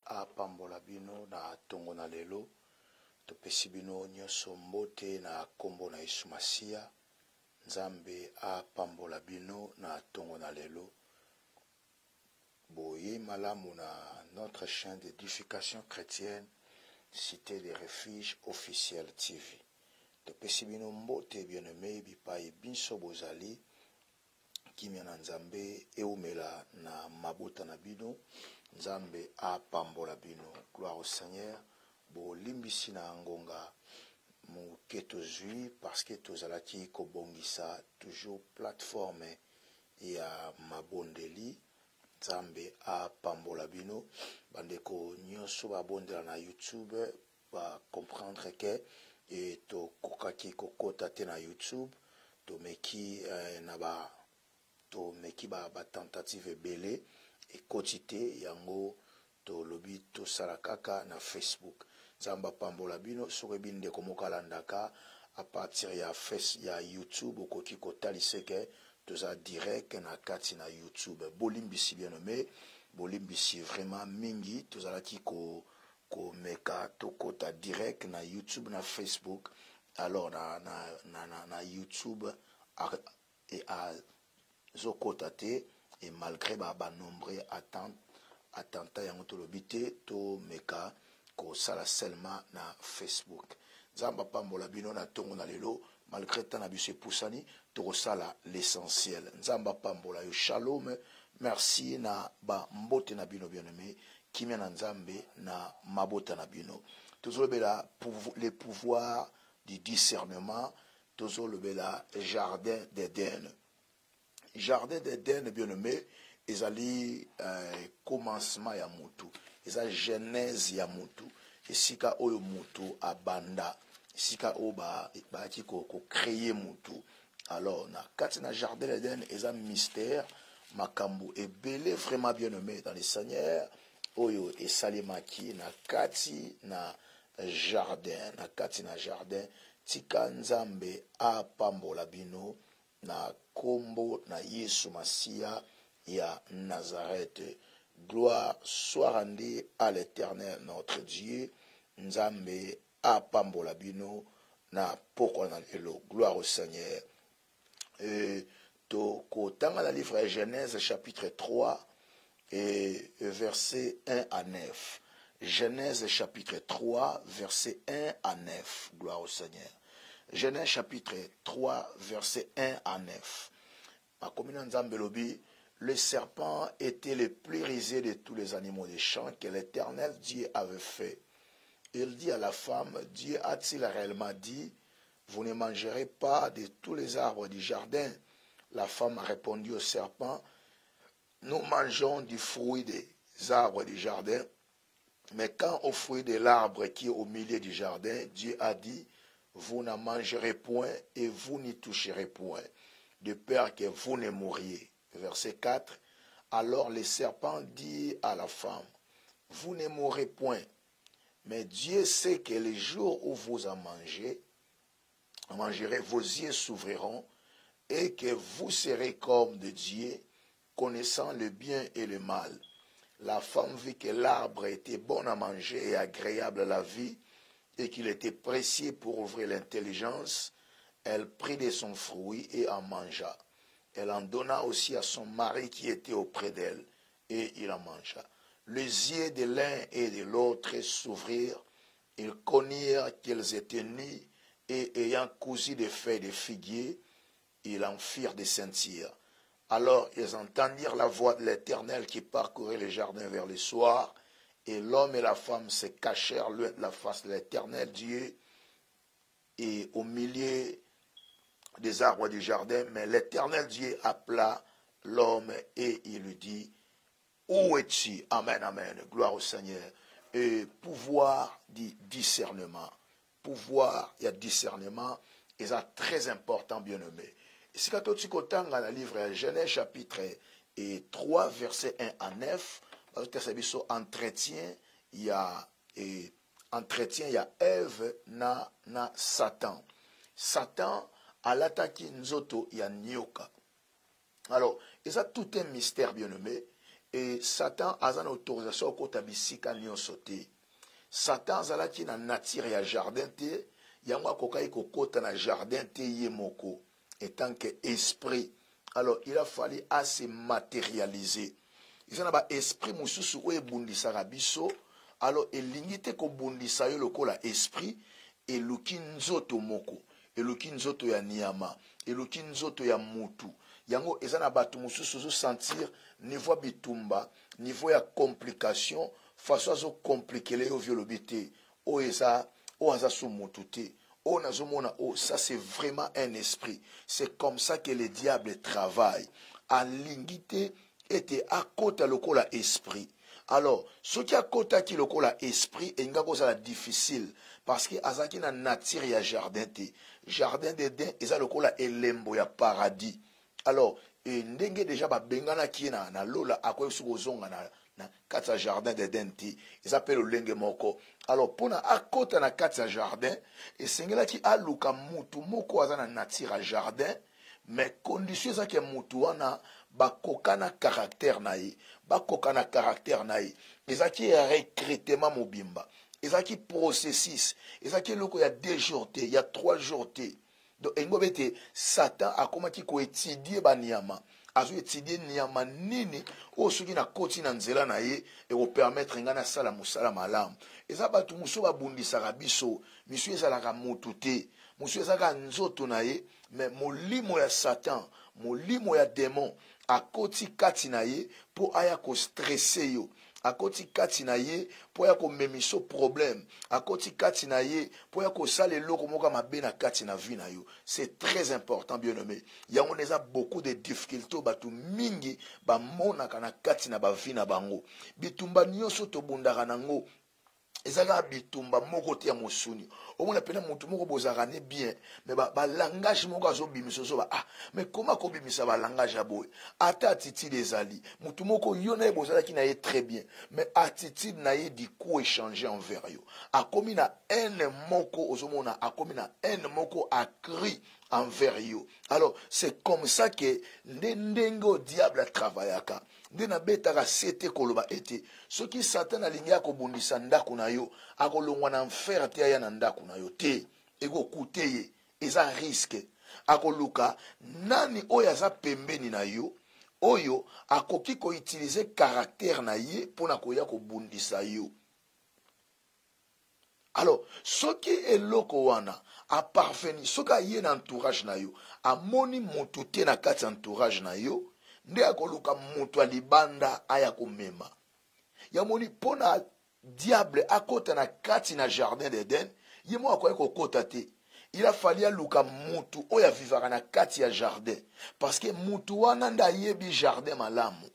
apambola bino na tongo na lelo topesi bino nyonso mbote na kombo na Yesu Masia. Nzambe apambola bino na tongo na lelo. Boye malamu na notre chaîne d'édification chrétienne Cité des Refuges officiel TV. Topesi bino mbote bien-aimé bipai binso bozali kimia na Nzambe eumela na mabota na bino. Nzambe apambola bino. Gloire au Seigneur. Bo limbisi na ngonga muketo zui parce que tozalaki kobongisa toujours plateforme ya mabondeli. Nzambe apambola bino. Bandeko nyonso babondela na YouTube ba comprendre que to kokaki kokota te na YouTube to meki ba tentative ebele ekotite yango to lobi to sarakaka na Facebook. Nzamba pambola bino soki binde komokalandaka a partir ya YouTube okoki kotaliseke toza direct na kati na YouTube. Bolimbisi bien-aimé, bolimbisi vraiment mingi tozalaki ko meka to kota direct na YouTube na Facebook. Alors na YouTube a zokota te et malgré ba nombreux attentats yango to lobité to meka ko sala seulement na Facebook. Nzamba pambola bino na tongo na lelo malgré tant na biso epusani to sala l'essentiel. Nzamba pambola yo shalom. Merci na ba mbote na bino bien-aimé kimia na Nzambe na mabota na bino. Tozolobela les pouvoirs du discernement. Tozolobela jardin d'Éden. Jardin d'Éden bien-aimé ezali commencement ya mutu. Eza genèse ya mutu. Esika oyo mutu abanda. Esika oyo ba ko créer mutu. Alors na kati na jardin d'Éden eza mystère makambo ebele vraiment bien-aimé dans le Seigneur. Oyo esalimaki na kati na jardin. Na kati na jardin tika Nzambe apambola bino na kombo na Yesu Masia ya Nazareth. Gloire soit rendue à l'Éternel notre Dieu. Nzambe apambola bino na poko na lelo. Gloire au Seigneur. To kotanga la livre de Genèse chapitre 3 et verset 1 à 9. Genèse chapitre 3 verset 1 à 9. Gloire au Seigneur. Genèse chapitre 3 verset 1 à 9. Le serpent était le plus rusé de tous les animaux des champs que l'Éternel Dieu avait fait. Il dit à la femme, Dieu a-t-il réellement dit, vous ne mangerez pas de tous les arbres du jardin? La femme a répondu au serpent, nous mangeons du fruit des arbres du jardin, mais quand au fruit de l'arbre qui est au milieu du jardin, Dieu a dit, vous n'en mangerez point et vous n'y toucherez point, de peur que vous ne mouriez. Verset 4. Alors le serpent dit à la femme, vous ne mourrez point, mais Dieu sait que le jour où vous en mangerez, vos yeux s'ouvriront et que vous serez comme de Dieu, connaissant le bien et le mal. La femme vit que l'arbre était bon à manger et agréable à la vie, et qu'il était précieux pour ouvrir l'intelligence. Elle prit de son fruit et en mangea. Elle en donna aussi à son mari qui était auprès d'elle, et il en mangea. Les yeux de l'un et de l'autre s'ouvrirent, ils connurent qu'ils étaient nus, et ayant cousu des feuilles de figuier, ils en firent des ceintures. Alors ils entendirent la voix de l'Éternel qui parcourait le jardin vers le soir, et l'homme et la femme se cachèrent loin de la face de l'Éternel Dieu, et au milieu des arbres du jardin. Mais l'Éternel Dieu appela l'homme et il lui dit, où es-tu? Amen, amen. Gloire au Seigneur. Et pouvoir du discernement. Pouvoir et discernement, et ça très important, bien-aimé. Et si quand tu dans le livre Genèse chapitre 3, verset 1 à 9, entretien, il y a Ève na Satan. Satan a l'attaqué nzoto ya nyoka. Alors, et ça tout un mystère bien-aimé. et Satan a une autorisation kota bisika nyonso te. Satan azalaki na nature ya jardin te, yango akokai kokota na jardin te ye moko, étant que esprit. Alors il a fallu à se matérialiser. Il y a un esprit mususu oye bundisaka biso, alors elingi te ko bundisa yo lokola esprit, eluki nzoto moko, eluki nzoto ya niyama, eluki nzoto ya mutu. Yango ezana batu mususu zo sentir niveau bitumba, niveau ya complication, façon zo compliquer yo violobité. O eza, o aza sou mutu te. O nazomona, oh, ça c'est vraiment un esprit. C'est comme ça que le diable travaille. En lingité était à côté lokola esprit. Alors, ce qui a côté qui lokola esprit, et nga koza difficile. Parce que azaki na nature ya jardin te. Jardin d'Éden, eza lokola elembo ya paradis. Alors, ndenge déjà ba bengana ki na lola akoy sukozonga na kati jardin d'Éden ti. Ils appellent le lenge moko. Alors, pona akota na kati jardin, et sengela ki aluka mutu moko azana nature jardin, mais condition za ke mutu wana bakokana caractère na ye, bakokana caractère na ye. Ezaki recrutement mobimba. Ezaki processus. Ezaki loko ya 2 jours te, ya 3 jours te. Donc, engobete, Satan a komaki ko étudier ba niyama. Azo étudier niyama nini, o soki na koti na nzela na ye, et ko permettre ngana sala musala malamu. Eza batu muso ba bundisaka biso, misu ezalaka mutu te, musu ezalaka nzoto na ye, mais molimo ya Satan, molimo ya démon, akoti kati na ye, po aya ko stresser yo. Akoti kati na ye, po ya ko memiso problème. Akoti kati na ye, po ya ko sale loko moka mabe na kati na vie na yo. C'est très important, bien aimé. Yango neza beaucoup de difficultés, batu mingi, ba mona kana kati na ba vie na bango. Bitumba nyoso to bundaka nango. Ezaka bitumba moko te ya mosuni. Omona pena mutu moko bozaka ne bien, mais ba langage moko azo bimiso so ba mais comment ko bimisa ba langage aboy? Ata attitude ezali. Mutu moko yo na bozala ki na ye très bien, mais attitude na ye di coup échanger envers yo. Akomi na haine moko ozomona, akomi na haine moko accru envers yo. Alors, c'est comme ça que ndengo diable travaillaka. Ndena betaka sete koloba ete. Ce qui Satan alingi akobundisa ndako na yo, akolongwa na enfer te ya na ndako na yo te. Ego kuteye, eza risque. Akoluka nani oyo aza pembeni na yo, oyo akoki ko utiliser caractère na ye pona koya kobundisa yo. Alors, ce qui est loko wana a parvenu, ce qui est dans entourage na yo, a moni moutouté na kati entourage na yo, nde akoluka mutu alibanda aya komema. Ya moni pona diable akota na kati na jardin d'Éden, yemo akoye kokota te. Il a fallu aluka mutu oya vivaka na kati ya jardin, parce que mutu wana nda yebi jardin malamu.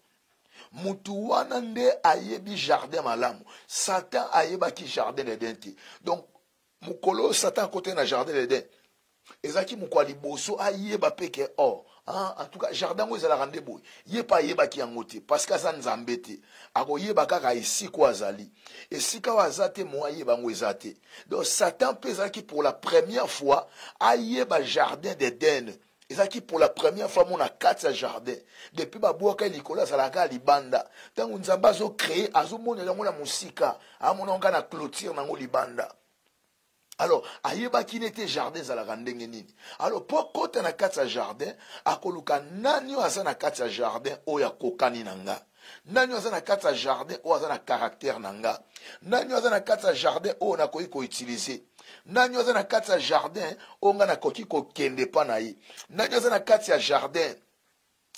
Mutu wana nde ayebi jardin malamu. Satan ayeba ki jardin d'Éden te. Donc, mukolo Satan côté na jardin d'Éden. Ezaki mukwali boso ayeba peke or. En tout cas, jardin ngo ezala rande boy. Ye pa yeba ki yango te. Parce que ça nzambe te. Ako yeba kaka esiko azali. Esika wazate mo ayeba ngo ezate. Donc, Satan pezaki pour la première fois ayeba jardin d'Éden. Ezaki pour la première fois mon a 4 jardin. Depuis babuaka Nicolas Salaka libanda. Tangu nzamba zo créé azo mona yango na musika. Amona onga na clôture nango libanda. Alors, ayeba ki n'était jardin zalaka ndenge nini. Alors, pour kota na 4 jardin, akoluka nani aza na 4 jardin oya kokani nanga. Nani aza na 4 jardin oya aza na caractère nanga. Nani aza na 4 jardin oya na koyi ko utiliser. Nani aza na 4 jardin oya na koki ko kende pa na ye. Nani aza na 4 jardin.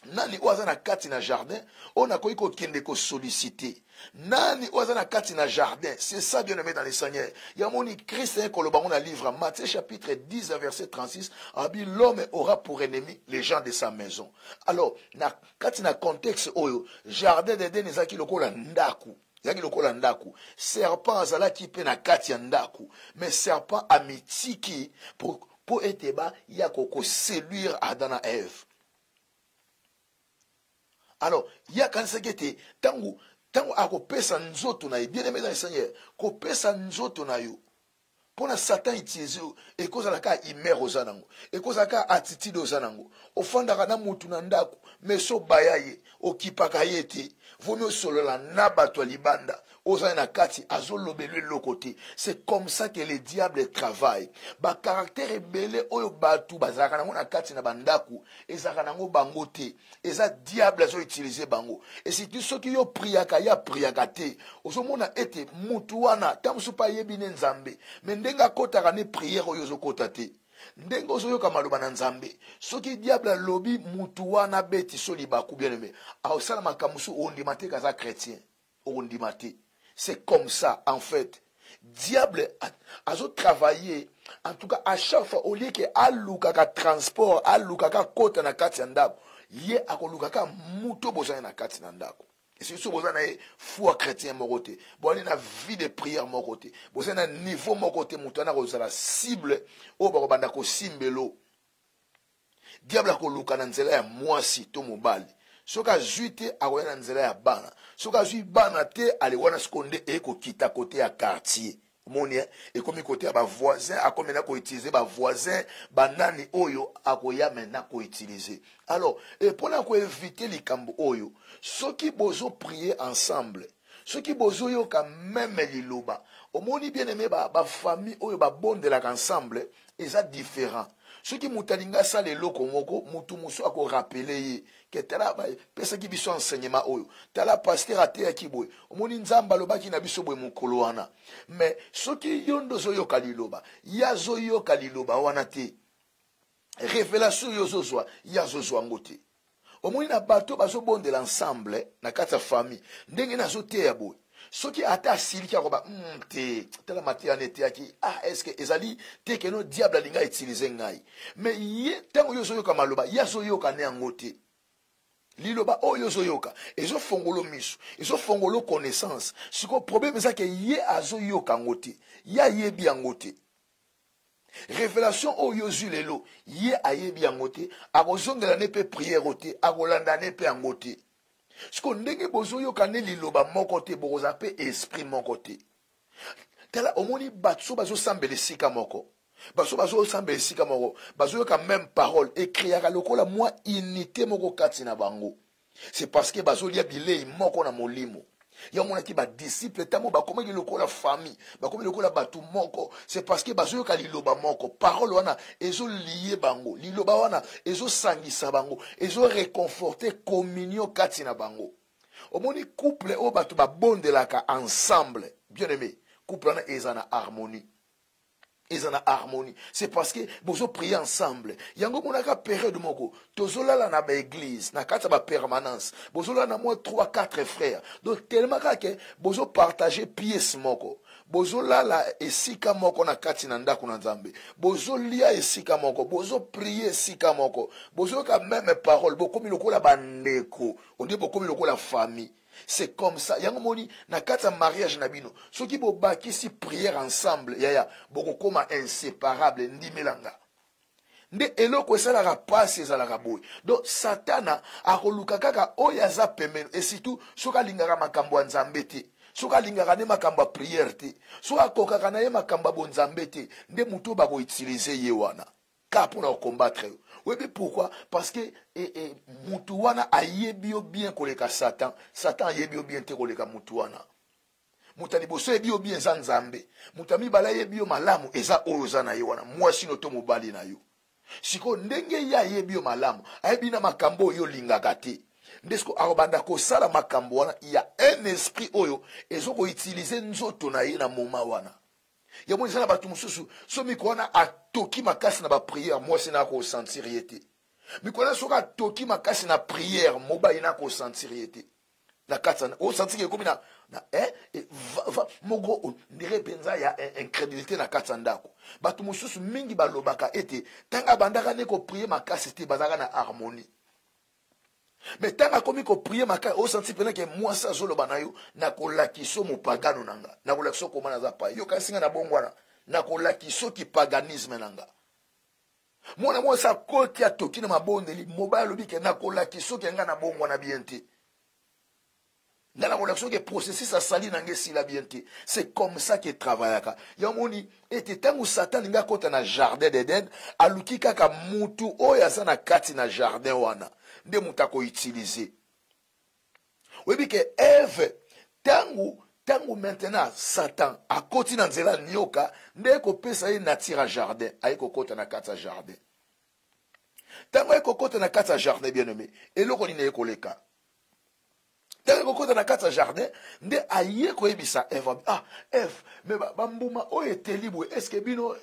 Nani oza na kati na jardin, on a koyi ko kende ko solliciter. Nani oza na kati na jardin, c'est ça bien aimé dans les Seigneurs. Yamoni Christ est koloba on a livre Matthieu chapitre 10 verset 36, abi l'homme aura pour ennemi les gens de sa maison. Alors, na kati na contexte oyo, jardin d'Éden ezaki lokola ndaku. Yaki lokola ndaku. Serpent azalaki pe na kati ya ndaku, mais serpent amitiki pour eteba ya koko séduire Adam et Ève. Alors, il y a quand c'est que tangu ako pesa nzoto na yo, bien aimé dans le Seigneur, ko pesa nzoto na yo, Pour Satan utilise et cause à la cas imer aux anango et cause à la cas attitude aux anango au fond d'arana mutunandaku mais so bayaye au kipakayete vaut mieux solo la nabato libanda osana kati azolobelwe lokote. C'est comme ça que le diable travaille. Ba caractère belé oyo batu bazaka nango na kati na bandaku ezaka nango bangote eza diable azo utiliser bango. Et si tu soki yo priaka ya priaka te osomona ete mutu wana tamusu pa yebine nzambe mais ndenga kotaka ne prière oyo zo kota te ndengo zoyoka maloba na nzambe soki diable lobi mutu wana beti soli baku bien aimé aosala makamusu ondima te kaza chrétien ondima te. C'est comme ça en fait. Diable a travaillé en tout cas à chaque fois au lieu que alukaka transport alukaka kota na kati ndako ye akolukaka muto bozana na kati ndako. Et c'est sûr bozana foi chrétien mokote bon na vie de prière mokote bozana niveau mokote muto na kozala cible o bakobanda ko simbelo. Diable akoluka na nzela ya mwasi to mobali soka zuite akoya na nzela ya bana soka zui bana te aliwana skonde eko kita kote ya quartier monia ekomi kote ya ba voisin akomena ko utiliser ba voisin banani oyo akoya mena ko utiliser. Alors et pour na ko éviter likambo oyo soki bozo prier ensemble soki bozo yo ka même liloba omoni bien aimé ba famille oyo ba bondelaka ensemble eza différent. Ce qui mutalinga sa le loko moko mutu musu ako rappeler ye que tala ba pesa ki biso enseignement oyo tala pasteur ate ya kiboy omoni nzamba lobaki na biso boy mukolo wana mais soki yondo zoyo kaliloba ya zoyo kaliloba wana te révélation yo zozwa ya zozwa ngote omoni na bato bazo bonde l'ensemble na kata famille ndenge na zo te ya boy soki ata siliki akoba te tala matia nete yaki est-ce que ezali te que no diable alinga utiliser ngai mais ye tango yo zoyoka maloba ya zoyoka ne ngote liloba oyo zoyoka ezo fongolo miso ezo fongolo connaissance siko problème ça que ye azoyoka ngote ya yebi ngote révélation oyo zulelo ye ayebi ngote akozongela ne pe prière ote akolanda ne pe ngote. Ce qu'on ndenge bozo yo kane liloba moko te boza pe esprit moko te. Tala omoni batso bazo sambele sika moko. Bazo sambele sika moko. Bazo yo ka même parole écrire lokola moi unité moko kati na bango. C'est parce que bazo lia bilei moko na molimo. Ya mona ki ba disciple tamo ba komaki lokola famille, ba komaki lokola batu moko. C'est parce que bazo yo ka liloba moko. Parole wana ezo lié bango. Liloba wana ezo sangisa bango. Ezo réconforter communion kati na bango. Omoni couple o batu ba bondelaka ensemble. Bien aimé, couple wana ezana harmonie. Ils en a harmonie. C'est parce que bozo prier ensemble. Yango monaka période moko. Tozola la na ba église, na kata ba permanence. Bozo la na moi 3-4 frères. Donc tellement que bozo partager pièce moko. Bozo la esika moko na kati na ndako na Nzambe. Bozo lia esika moko, bozo prier esika moko. Bozo ka même parole, boko mi lokola bandeko. On dit boko mi lokola famille. C'est comme ça. Yango moni na kata mariage nabino. Ceux qui bo baki si prière ensemble, yaya boko koma inséparable ndimelanga. Nde eloko esala ka passe ezala ka boy. Donc Satana akoluka kaka oyaza pemeno et surtout soka lingaka makambo ya Nzambe te. Soka lingaka ne makambo ya prière te. Soka kokaka na ye makambo ya Nzambe te. Nde muto bako utiliser ye wana. Ka pour combattre. Oui, mais pourquoi? Parce que Mutuwana a yebio bien koleka Satan. Satan a yebio bien te koleka Mutuwana. Mutani boso yebio bien Zanzambe. Mutami bala yebio malamu eza oza na yewana. Mwasi no tomo bali na yo. Siko ndenge ya yebio malamu. Ayebina makambo yo lingakate. Ndesko arobanda ko sala makambo wana. Il y a un esprit oyo. Ezo ko utiliser nzoto na ye na moma wana. Ya mwini sana batu mususu. So mikwana atoki makasi na ba prière. Mwasi na ko sentir yete. Mikwana soka toki makasi na prière. Moba ina ko sentir yete. Na katana. O sentir yete komi na mogo ndire penza ya incrédulité na katandako. Batu mususu mingi balobaka ete. Tanga bandaka ne ko prier makasi te bazaka na harmonie. Mais tant que komi ko prier maka o senti pena ke moi sa zolo banayo na ko lakiso mo pagano nanga na ko lakiso ko mana za pa yo kasinga na bongwana na ko lakiso ki paganisme nanga mona mo sa ko ki atoki na mabondeli mobile lobi ke na ko lakiso ke nga na bongwana biente Dans la relation que processus a sali nange sila bien te. C'est comme ça qu'il travaille. Yamoni était tant où Satan nga kota na jardin d'Eden, aluki kaka mutu oya sana kati na jardin wana. Nde mutako utiliser. Oui que Ève tangu maintenant Satan a koti na nzela nyoka nde ko pesa ye natira jardin, ayeko kota na kati jardin. Tango ayeko kota na kati jardin bien aimé, eloko ni ne koleka. Tango kota na kati jardin nde ayeko ebisa Eve. Ah, Eve, mais bambuma o eteli boye, est-ce que bino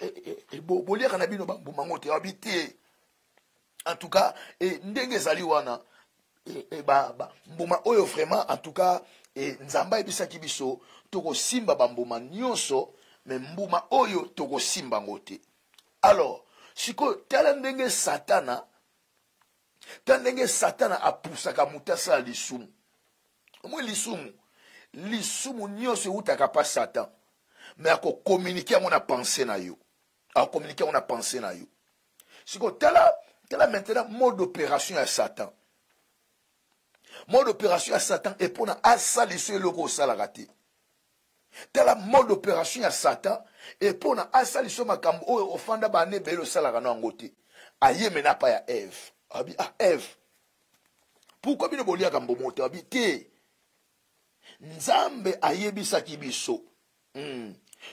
boliaka na bino bambuma ngote habité. En tout cas, ndenge zali wana mbuma oyo vraiment en tout cas nzamba ebisaki biso toko simba bambuma nyonso mais mbuma oyo toko simba ngote. Alors siko tala ndenge satana apusaka mutasa lisumu. Moi lisumu nyonso utaka pa Satan mais ako communiquer mon pensée na yo. Ako communiquer mon pensée na yo. Siko tala maintenant mode d'opération à Satan. Mode d'opération à Satan et pour na asaliso eloko salarate. Tala mode d'opération à Satan et pour na asaliso makambo o ofanda ba ne belo salara na ngote. Aye mena pa ya Ève. Abi Ève. Pourquoi bino bolia kambo moto habité? Nzambe ayebisa kibiso.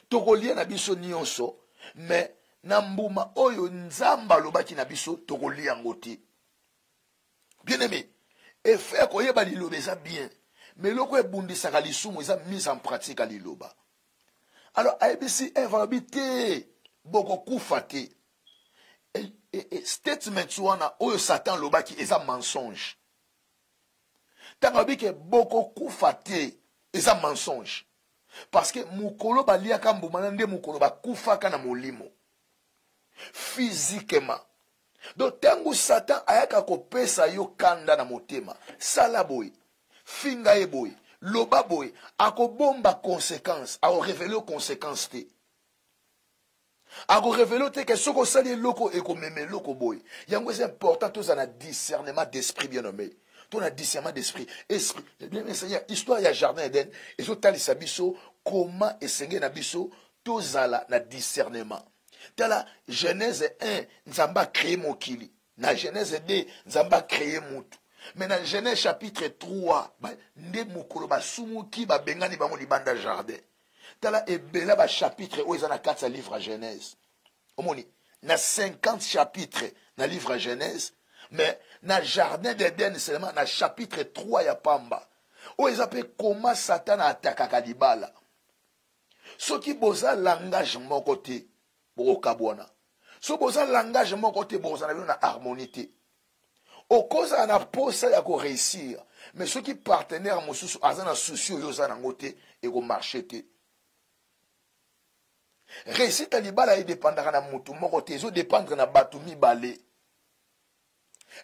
Tokolia na biso nyonso mais na mbuma oyo nzamba lobaki na biso tokolia ngote. Bien aimé, et faire koyeba liloba eza bien, mais loko ebundisaka lisumu eza mise en pratique à liloba. Alors ayebisi Eve habité boko kufa te. Et statement wana oyo Satan lobaki eza mensonge. Tango bike boko kufa te eza mensonge. Parce que mukolo baliaka mbuma nde mukolo bakufaka na molimo. Physiquement. Donc tango Satan ayaka kopesa yo kanda na motema, sala boy, finga e boy, loba boy, ako bomba conséquence, ako révéler conséquences te. Ako révéler te que soko sali loko e ko meme loko boy. Yango c'est important tous en a discernement d'esprit bien nommé. Ton a discernement d'esprit, esprit. Bien Seigneur, histoire ya jardin Eden, et so talisa biso comment esenge na biso tozala na discernement. Dans la Genèse 1, Nzamba créé Mokili. Dans la Genèse 2, Nzamba créé Moutou. Mais dans Genèse chapitre 3, Nde Mukolo Basumu ki ba bengani bango libanda jardin. Dans la Ebela ba chapitre où ils en a 4 livres à Genèse. Omoni, na 50 chapitres dans livre à Genèse, mais dans jardin d'Éden seulement dans chapitre 3 ya pamba. Où ils appellent comment Satan a attaqué Kalibala. Ce qui bosa langage mon côté. Borokabwana. So boza langage mon côté boza na harmonité. Au cause na posa ya ko réussir, mais ceux qui partenaire mosusu azana souci yo za na ngote et ko marcher te. Réussite libala e dépendra na mutu moko te, zo dépendre na batu mibale.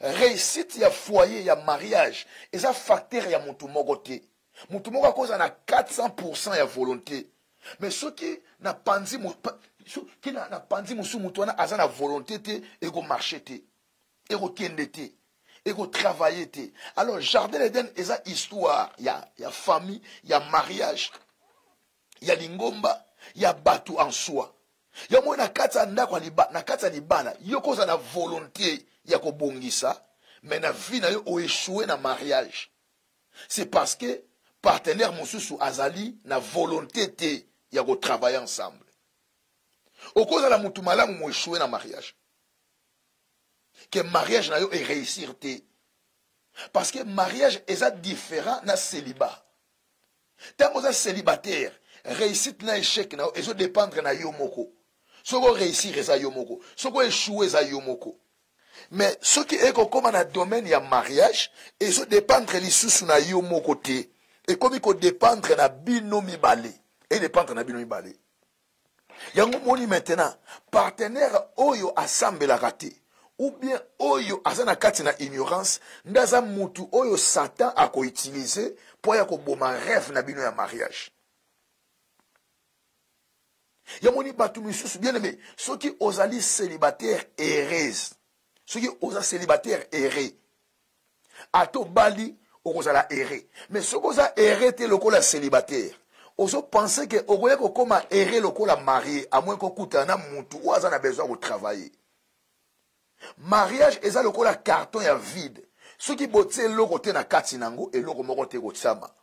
Réussite ya foyer ya mariage, eza facteur ya mutu moko te. Mutu moko cause na 400% ya volonté. Mais ceux qui n'a panzi qui n'a panzi musu mutwana azana volonté te et go marcher te et go kende te et go travailler te. Alors jardin d'Éden eza histoire ya famille, ya mariage, ya lingomba, ya batu en soi. Ya mo na kata ndako na kata libala yo koza na volonté ya ko bongisa mais na vie na yo o échouer na mariage. C'est parce que partenaire mususu azali na volonté te ya go travailler ensemble. Au cause de la mutu malamu mo échouer na mariage. Que mariage na yo est réussir te. Parce que mariage est différent na célibat. Tant que célibataire, réussite na échec na yo dépendre na yo moko. Soko réussir eza yo moko, soko échouer eza yo moko. Mais ce qui est comme dans le domaine ya mariage, ils dépendre lisusu na yo moko te. Et comme il faut dépendre na bino mibale. Et dépendre na bino mibale. Yango moni maintenant, partenaire oyo assemble la raté. Ou bien oyo azana kati na ignorance, ndaza mutu oyo Satan a ko utiliser pour ya ko boma rêve na bino ya mariage. Yamoni batu misusu bien aimé, ceux qui osali célibataire errés. Ceux qui osent célibataire erré. Ato bali okozala erré. Mais ce qu'on a erré te lokola célibataire. Ozo penser que okoye kokoma erré lokola marié à moins kokutana mutu ou aza na besoin de travailler. Mariage eza lokola carton ya vide. Ce qui botte loko te na kati nango et loko moko te kotsama.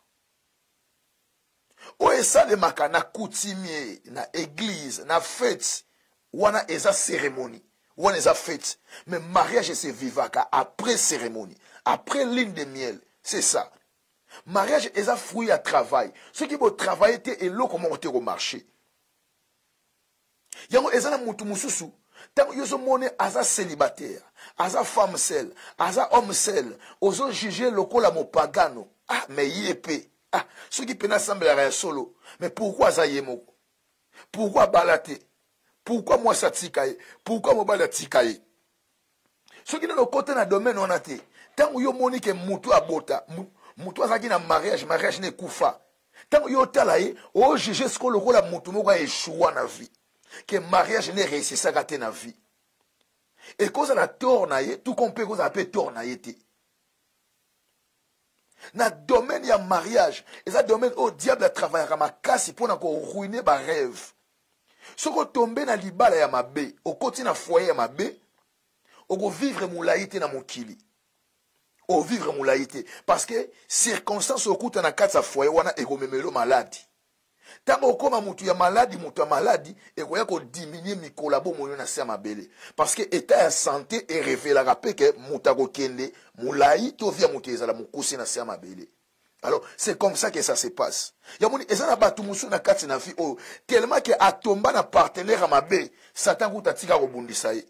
O esa le makana coutumier na église na fête wana eza cérémonie. Wana eza fête. Mais mariage c'est vivaka après cérémonie, après lune de miel. C'est ça. Mariage est un fruit à travail. Ceux qui vont travailler et l'eau comment on au marché. Yango ezana mutu mususu. Tant yoso mone aza célibataire, aza femme seule, aza homme seul, ozo juger lokola mo pagano. Ah mais yépé. Ah ceux qui pena semble à solo. Mais pourquoi aza yemoko? Pourquoi balate? Pourquoi moi satikaye? Pourquoi mo balatikaye? Ceux qui n'ont côté na domaine on a té. Tant yo moni que mutu abota. Mutu azaki na mariage ne kufa. Tant yo talaye, o juger ce qu'on lokola mutu moko échoua na vie. Que mariage ne réussi ça gâté na vie. Et cause la tournaye, tout compte cause a peu tournaye té. Na domaine ya mariage, et ça domaine au diable a travaillé à ma casse pour encore ruiner ba rêve. Ce qu'on tombe na libala ya mabe, au côté na foyer ya mabe, au go vivre moulaïté na mokili. Au vivre moulaïté. Parce que circonstances au coup na kata foyer wana ego memelo maladi. Tant au koma mutu ya maladi, et koya ko diminuer mi kolabo moyo na se mabele. Parce que état de santé est révélé rappel que mutako kende moulaï to via mutu ezala mukusi na se mabele. Alors, c'est comme ça que ça se passe. Yamoni ezana batu musu na kati na vie oh tellement que atomba na partenaire mabe, Satan kuta tika ko bundisa ye.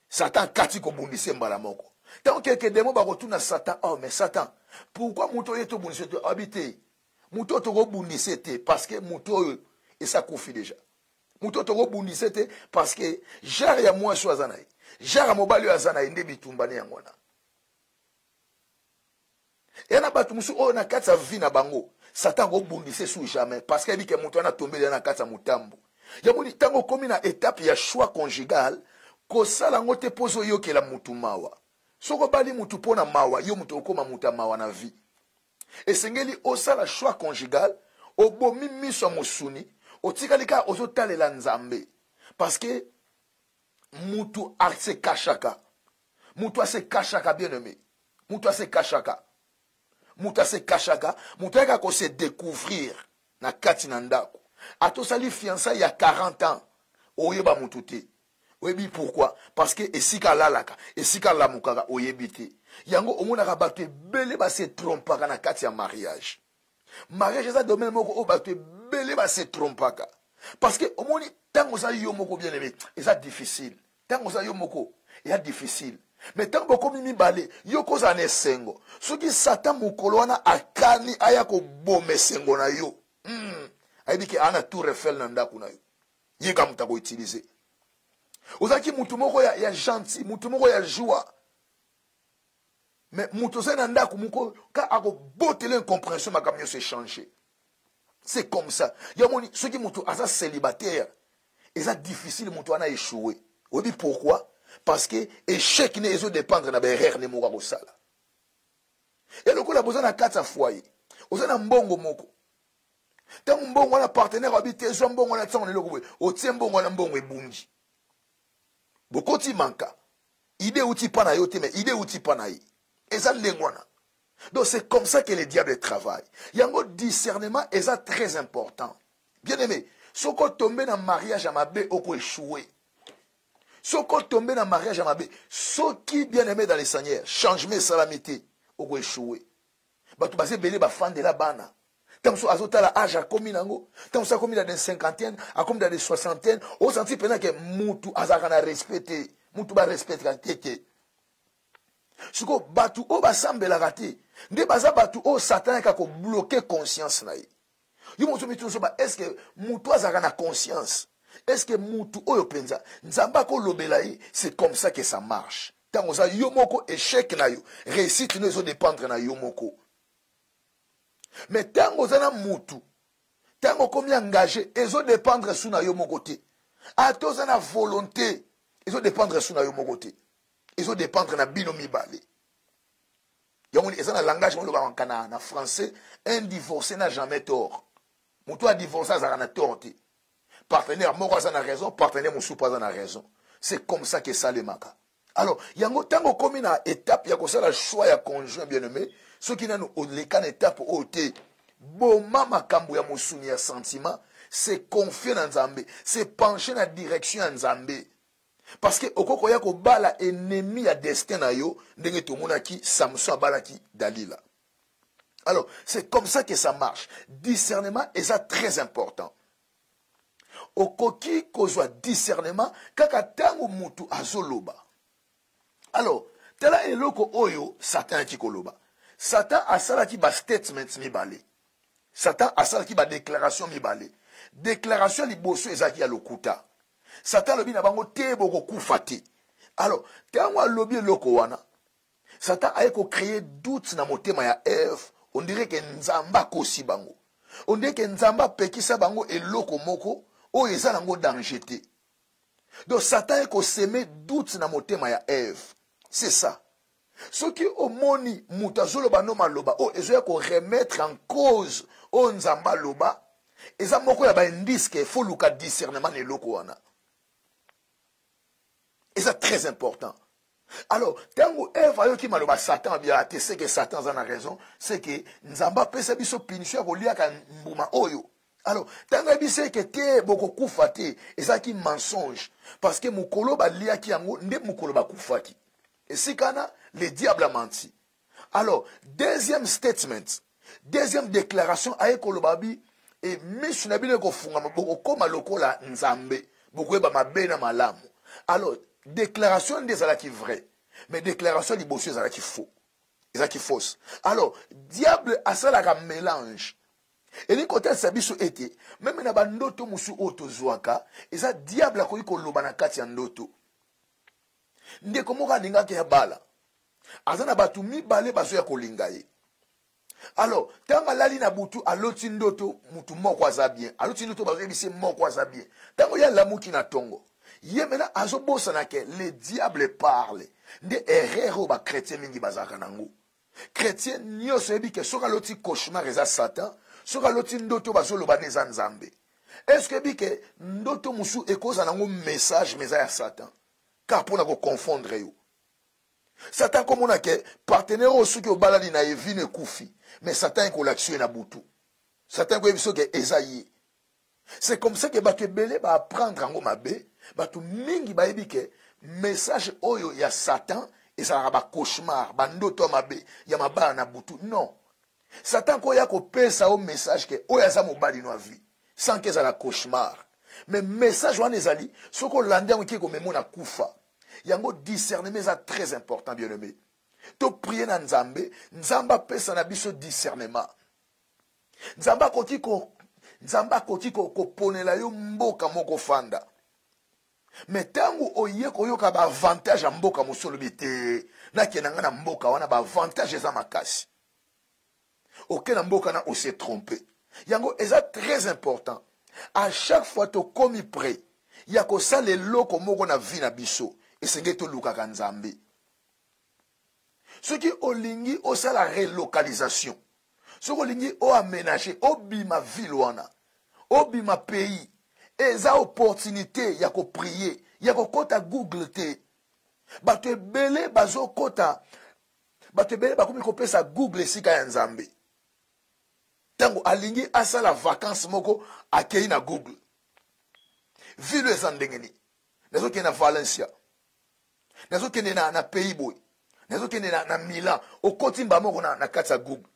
Satan kati ko bundise mbala moko. Tant quelques démons ba retourna Satan, oh mais Satan, pourquoi muto yeto bundise te habiter? Muto to go bundise te parce que muto et ça confie déjà. Muto to go bundise te parce que jar ya moi so azanayi. Jar mobali azanayi nde bitumbane yangona. Et na batu musu o na kati vie na bango. Satan go bundise sous jamais parce que bike muto na tomber na kati mutambo. Yamoni tango komi na étape ya choix conjugal ko sala ngote pozo yo ke la mutu mawa. Soko bali mutu pona mawa yo mutu okoma muta mawa na vie. Et sengeli osala choix conjugal obomi miso mosuni otikalika ozotalela nzambe parce que mutu ase kashaka mutu ase kashaka bien aimé mutu ase kashaka mutu aka ko se découvrir na kati na ndako atosali fiançailles il y a 40 ans oyeba mutu te. Oui, pourquoi? Parce que esika lalaka, esika lamukaka oyebite. Yango omonaka bato ebele ba se trompaka na kati ya mariage. Mariage eza domaine moko o bato ebele ba se trompaka. Parce que omoni tango za yo moko bien aimé, eza difficile. Tango za yo moko, eza difficile. Mais tango bokomi mibale, yo koza na esengo. Soki Satan mokolo wana akani aya ko boma esengo na yo. Ayebi ke ana tour Eiffel na ndako na yo. Yeka mutako utiliser. Ozaki mutu moko ya gentil, mutu moko ya joie. Mais mutu se nanda kumuko ka ako botele incompréhension makamyo se changer. C'est comme ça. Yamoni ceux qui mutu asa célibataire, eza difficile mutu ana échouer. Obi pourquoi? Parce que échec ne ezo dépendre na berère ne moka ko sala. Et le ko la besoin na kata foyer. Ozana mbongo moko. Tant mbongo wana partenaire habite zo mbongo na tsana le ko. O tie mbongo na mbongo ebungi. Bokoti manka. Idée outil pana yo te, mais idée outil pana yi. Et ça l'engwana. Donc c'est comme ça que le diable travaille. Yango discernement est ça très important. Bien aimé, soko tombe dans mariage à mabe oko échoué. Soko tombe dans mariage à mabe, soki bien aimé dans le Seigneur, changement salamité oko échoué. Batu basé belé ba fan de la bana. Tant que azota la âge a commis nango, tant que ça commis dans des cinquantaines, a commis dans des soixantaines, au senti pendant que mutu azakana respecté, mutu ba respecté tete. Suko batu o ba sambela raté, nde baza batu o Satan ka ko bloquer conscience na yi. Yo mutu mitu so ba est-ce que mutu azakana conscience? Est-ce que mutu oyo penza nzamba ko lobela yi, c'est comme ça que ça marche. Tant que ça yo moko échec na yo, réussite ne zo dépendre na yo moko. Mais tango zana mutu, tango komi engagé, ils ont dépendre sous na yo mokote. Ato zana volonté, ils ont dépendre sous na yo mokote. Ils ont dépendre na bino mibale. Et ça, dans le langage, en français, un divorcé n'a jamais tort. Mon toi divorcé, ça n'a tort. Partenaire, moi, ça n'a raison. Partenaire, mon soupa, ça n'a raison. C'est comme ça que ça les maka. Alors, il y a un comme une étape, il y a ça le choix, il y a conjoint bien-aimé. Ceux qui n'ont pas l'étape où tu bon, maman, kambu ya moussouni ya sentiment, c'est confier dans Nzambe. C'est pencher dans la direction de Nzambe. Parce que, okoko ya ko bala ennemi ya destin na yo, ndenge to monaki, Samson balaki Dalila. Alors, c'est comme ça que ça marche. Discernement est ça très important. Okoki kozwa discernement, kaka tango mutu azoloba. Alors, tela eloko oyo, Satan ki koloba. Satan asala ki ba statement mibale. Satan asala ki ba déclaration mibale. Déclaration liboso ezaki ya lokuta. Satan lobi na bango te boko kufati. Alors, tango lobi eloko wana, Satan aye ko créer doute na motema ya Eve. On dirait que Nzamba kosi bango. On dirait que Nzamba pekisa bango eloko moko o eza nango danger te. Donc Satan ko semer doute na motema ya Eve. C'est ça. Ce qui au moni mutazolo ba no maloba o ezo ko remettre en cause o Nzamba loba eza moko ya ba indice que faut luka discernement ne loko wana. Et c'est très important. Alors, tango Eve ayo ki maloba Satan bien te c'est que Satan en a raison, c'est que Nzamba pesa biso punition ko lia ka mbuma oyo. Alors, tango bise que te boko kufate, et ça qui mensonge parce que mukolo ba lia ki yango nde mukolo ba kufaki. Et si kana le diable a menti. Alors, deuxième statement, deuxième déclaration aye kolobabi et missionabine ko funga boko koma lokola Nzambe, boko eba mabe na malamu. Alors, déclaration des ala qui vrai, mais déclaration des bossus ala qui faux. Ils qui fausse. Alors, diable a ça la mélange. Et les côtés sabiso été, même na bandoto musu oto zwaka, et ça diable a koyi ko lobana kati ya ndoto. Nde komoka ninga ke bala. Azana batu mi balé baso ya kolingaye. Alors, tanga lali na butu aloti ndoto mutu moko aza bien. Aloti ndoto baso ebise moko aza bien. Tango ya lamu ki na tongo. Yé maintenant azobosana ke le diable parle. Nde erreur ba chrétien mingi bazaka nango. Chrétien nyoso ebi ke soka loti cauchemar eza Satan, soka loti ndoto bazoloba neza Nzambe. Est-ce que bi ke ndoto musu ekoza nango message meza ya Satan? Car pour na ko confondre yo. Satan komona ke partenaire osu ki obalali na evine kufi, mais Satan ko l'action na butu. Satan ko ebiso ke Esaïe. C'est comme ça que batu belé ba apprendre ango mabe, batu mingi ba ebike message oyo ya Satan et ça ba cauchemar, ba ndoto mabe, ya mabana na butu. Non. Satan ko ya ko pesa au message que oya za mobali no vie, sans que ça la cauchemar. Mais message wana ezali, soko lande on ki ko memona kufa. Yango discernement est très important bien aimé. To prier na Nzambe, Nzamba pesa na biso discernement. Nzamba koti ko Nzamba koti ko ponela yo mboka moko fanda. Mais tango oye ko yoka ba avantage a mboka mosolo bite na kenanga na mboka wana ba avantage eza makasi. Aucun na mboka na o se tromper. Yango eza très important. À chaque fois to komi prêt, ya ko sale loko moko na vie na biso et senge to luka ka Nzambe. Ce qui olingi o sala relocalisation. Ce qui olingi o aménager o bima ville wana, o bima pays. Eza opportunité ya ko prier, ya ko kota Google te. Bato ebele bazo kota, bato ebele bakomi ko pesa Google sika ya Nzambe. Tango alingi asala vacances moko akei na Google. Ville eza ndengeni. Nazo kende na Valencia. Nazo kende na Pays Boy. Nazo kende na Milan. Okoti mba moko na kati ya Google.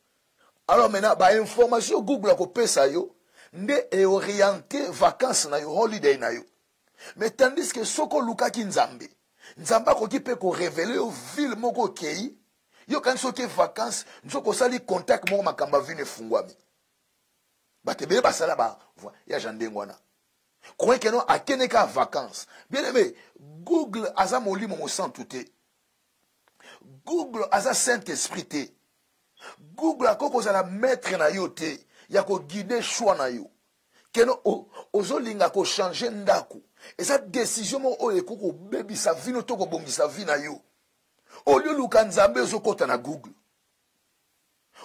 Alors maintenant ba information Google a ko pesa yo nde e orienté vacances na yo, holiday na yo. Mais tandis que soko luka ki Nzambe, Nzamba ko ki pe ko révéler au ville moko kei, yo kan soke vacances, nzoko sali contact moko makamba vine fungwami. Ba te bele basala ba, ya jandengo wana. Kouen que non akene ka vacances. Bien aimé, Google aza molimo mo sans touté. Google aza Saint-Esprit te. Google a koko za la maître na yo te. Ya ko guider choix na yo. Keno ozolinga ko changer ndaku. Et cette décision mo o ekoko bebi sa vino to ko bongi sa vie na yo. Au lieu luka Nzambe ozokota na Google.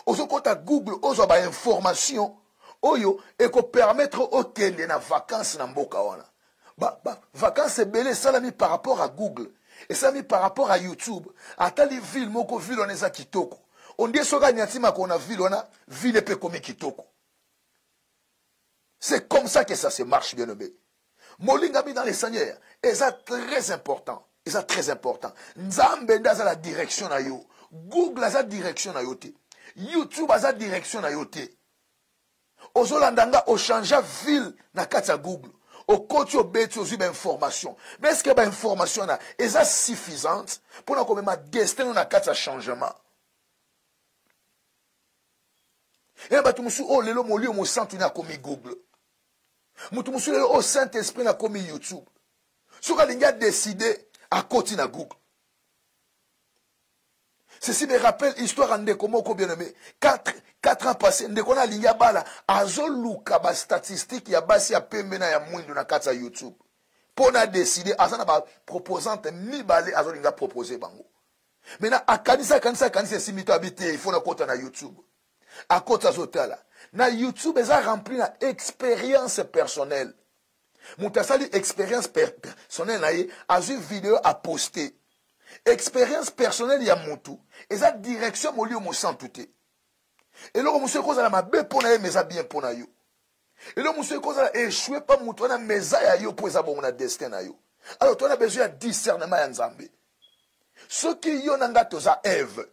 ozokota Google ozwa ba information oyo eko permettre okende na vacances na mboka wana vacances ebele salami par rapport à Google et salami par rapport à YouTube atali ville moko ville on eza kitoko on dit soka nyatima kona ville wana ville pe komi kitoko. C'est comme ça que ça se marche, bien aimé. Molingami dans les Seigneurs, et ça très important. Et ça très important. Nzambe dans la direction na yo. Google a sa direction na yo te. YouTube a sa direction na yo te. Ozolandanga o changea ville na kati ya Google. Au côté au bêti aux information. Mais est-ce que ba information na est ça suffisante pour na comme ma destin na kati ya changement. Et ba tumusu o lelo moli o mo santu na komi Google. Mutu lelo o Saint-Esprit na komi YouTube. Soka linga décidé à côté na Google. Ceci me rappelle histoire en Ndekomoko bien aimé. 4 ans passés, Ndekona linga bala azoluka ba statistique ya basi ya pembe na ya mwindu na kata YouTube. Pona décider azana ba proposante mibale azolinga proposer bango. Maintenant akanisa simito habité il faut na kota na YouTube. À kota zotala. Na YouTube eza rempli na expérience personnelle. Moutasali expérience personnelle na ye azu vidéo à poster. Expérience personnelle ya mutu eza direction moli o mo santuté. Et là monsieur koza la mabe pona ye meza bien pona yo. Et là monsieur koza échoué pas mutu na meza ya yo pour eza bon na destin na yo. Alors toi on a besoin de discernement ya Nzambe. Soki yo nanga toza Eve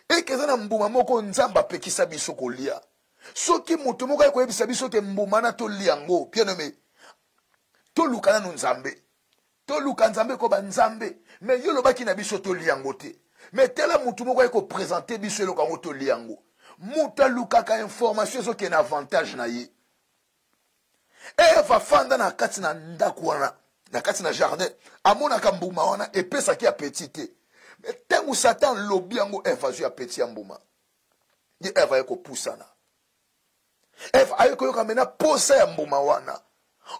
et que za na mbuma moko Nzamba pekisa biso kolia. Soki mutu moko ko yebisa biso ke mbuma na to liango bien aimé. To lukana no Nzambe. To luka Nzambe ko ba Nzambe mais yo lobaki na biso to liango te. Mais tela mutu moko ko présenter biso lo kango to liango. Muta lukaka information so ke na avantage na ye. E va fanda na kati na ndaku wana, na kati na jardin, amona ka mbuma wana epesa ki apetite. Mais tengu Satan lobi yango eva zu apeti ya mbuma. Ye eva yeko pusana. Eva ayeko yoka mena posa ya mbuma wana.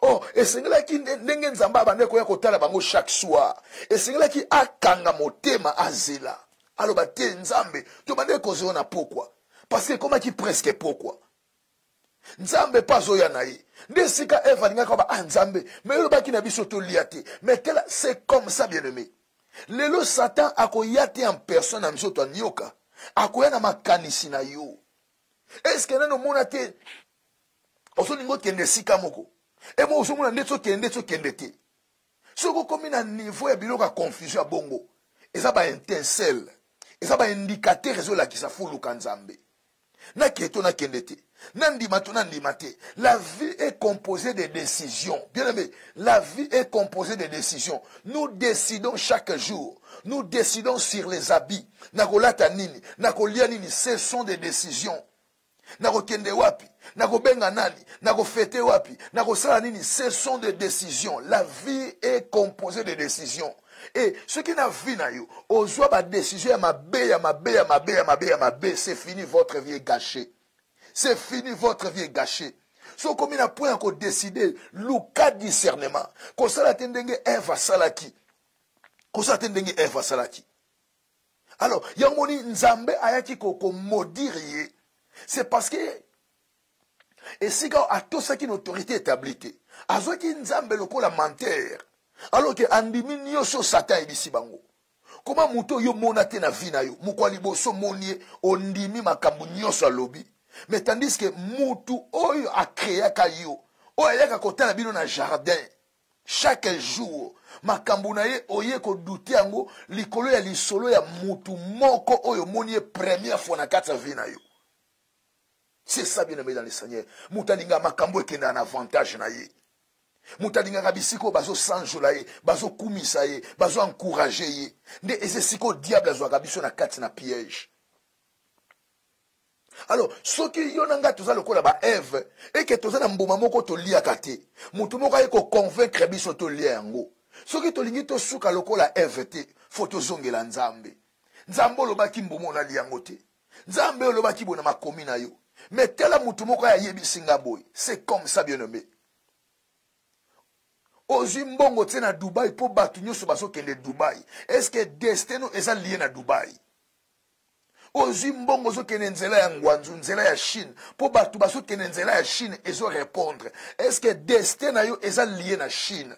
Oh, esengela ki ndenge Nzamba bande ko yako tala bango chaque soir. Esengela ki akanga motema azela. Aloba te Nzambe, to bande ko zona pourquoi? Parce que comment qui presque pourquoi? Nzambe pas zoya na ye. Ndesika Eva ninga ko ba Nzambe, mais lo baki na biso to liate. Mais c'est comme ça bien aimé. Lelo Satan akoyate en personne na miso to nyoka. Akoya na makanisi na yo. Est-ce que nano mona te oso ningo kende sika moko? Et moi oso mona ndetso kende te. Soko komi na niveau ya biloko confusion bongo. Eza ba étincelle. Eza ba indicateur ezola ki sa fulu kanzambe. Na keto na kendete. Nandimate. La vie est composée de décisions. Bien aimé, la vie est composée de décisions. Nous décidons chaque jour. Nous décidons sur les habits. Nakolata nini, nakolia nini, ce sont des décisions. Nakokende wapi, nakobenga nani, nakofete wapi, nakosala nini, ce sont des décisions. La vie est composée de décisions. Et ce qui n'a vu na yo, ozwa ba décision ya mabe, c'est fini, votre vie est gâchée. C'est fini, votre vie est gâchée. So comme il a point encore décidé, luka discernement. Ko sala tendenge Eva salaki. Alors, yamoni Nzambe ayaki ko modiriye. C'est parce que et si quand a tout ça qui une autorité établie, azo ki Nzambe lokola menteur. Alors que andimi nyoso Satan ebisi bango. Comment muto yo monate na vina yo, mukwa liboso monie ondimi makambu nyoso alobi. Mais tandis que mutu oyo a créé kayo, oyo yaka kotala bino na jardin. Chaque jour, makambu na ye oye ko douter yango likolo ya lisolo ya mutu moko oyo monie première fois na kata vina yo. C'est ça bien aimé dans le Seigneur. Mutalinga makambu ekenda na avantage na ye. Mutalinga kabisiko bazo sanjola ye, bazo kumisa ye, bazo encourager ye. Nde ezesiko diable azwa kabiso na kati na piège. Alors, ce qui yonanga toza lokola ba Eve, et que toza na mbuma moko to lia kate, mutu moko ayeko convaincre biso to lia yango. Ce qui to lingi to suka lokola Eve te, faut to zongela Nzambe. Nzambe olobaki mbuma na lia yango te. Nzambe olobaki bona makomi na yo. Mais tela mutu moko ya yebisinga boy, c'est comme ça bien aimé. Ozi mbongo te na Dubaï po batu nyoso baso kende Dubaï. Est-ce que destino eza lié na Dubaï? ozwi mbongo ozokende nzela ya ngwanzu nzela ya Chine po bato bazokende nzela ya Chine ezorépondre est-ce que destin na yo eza lié na Chine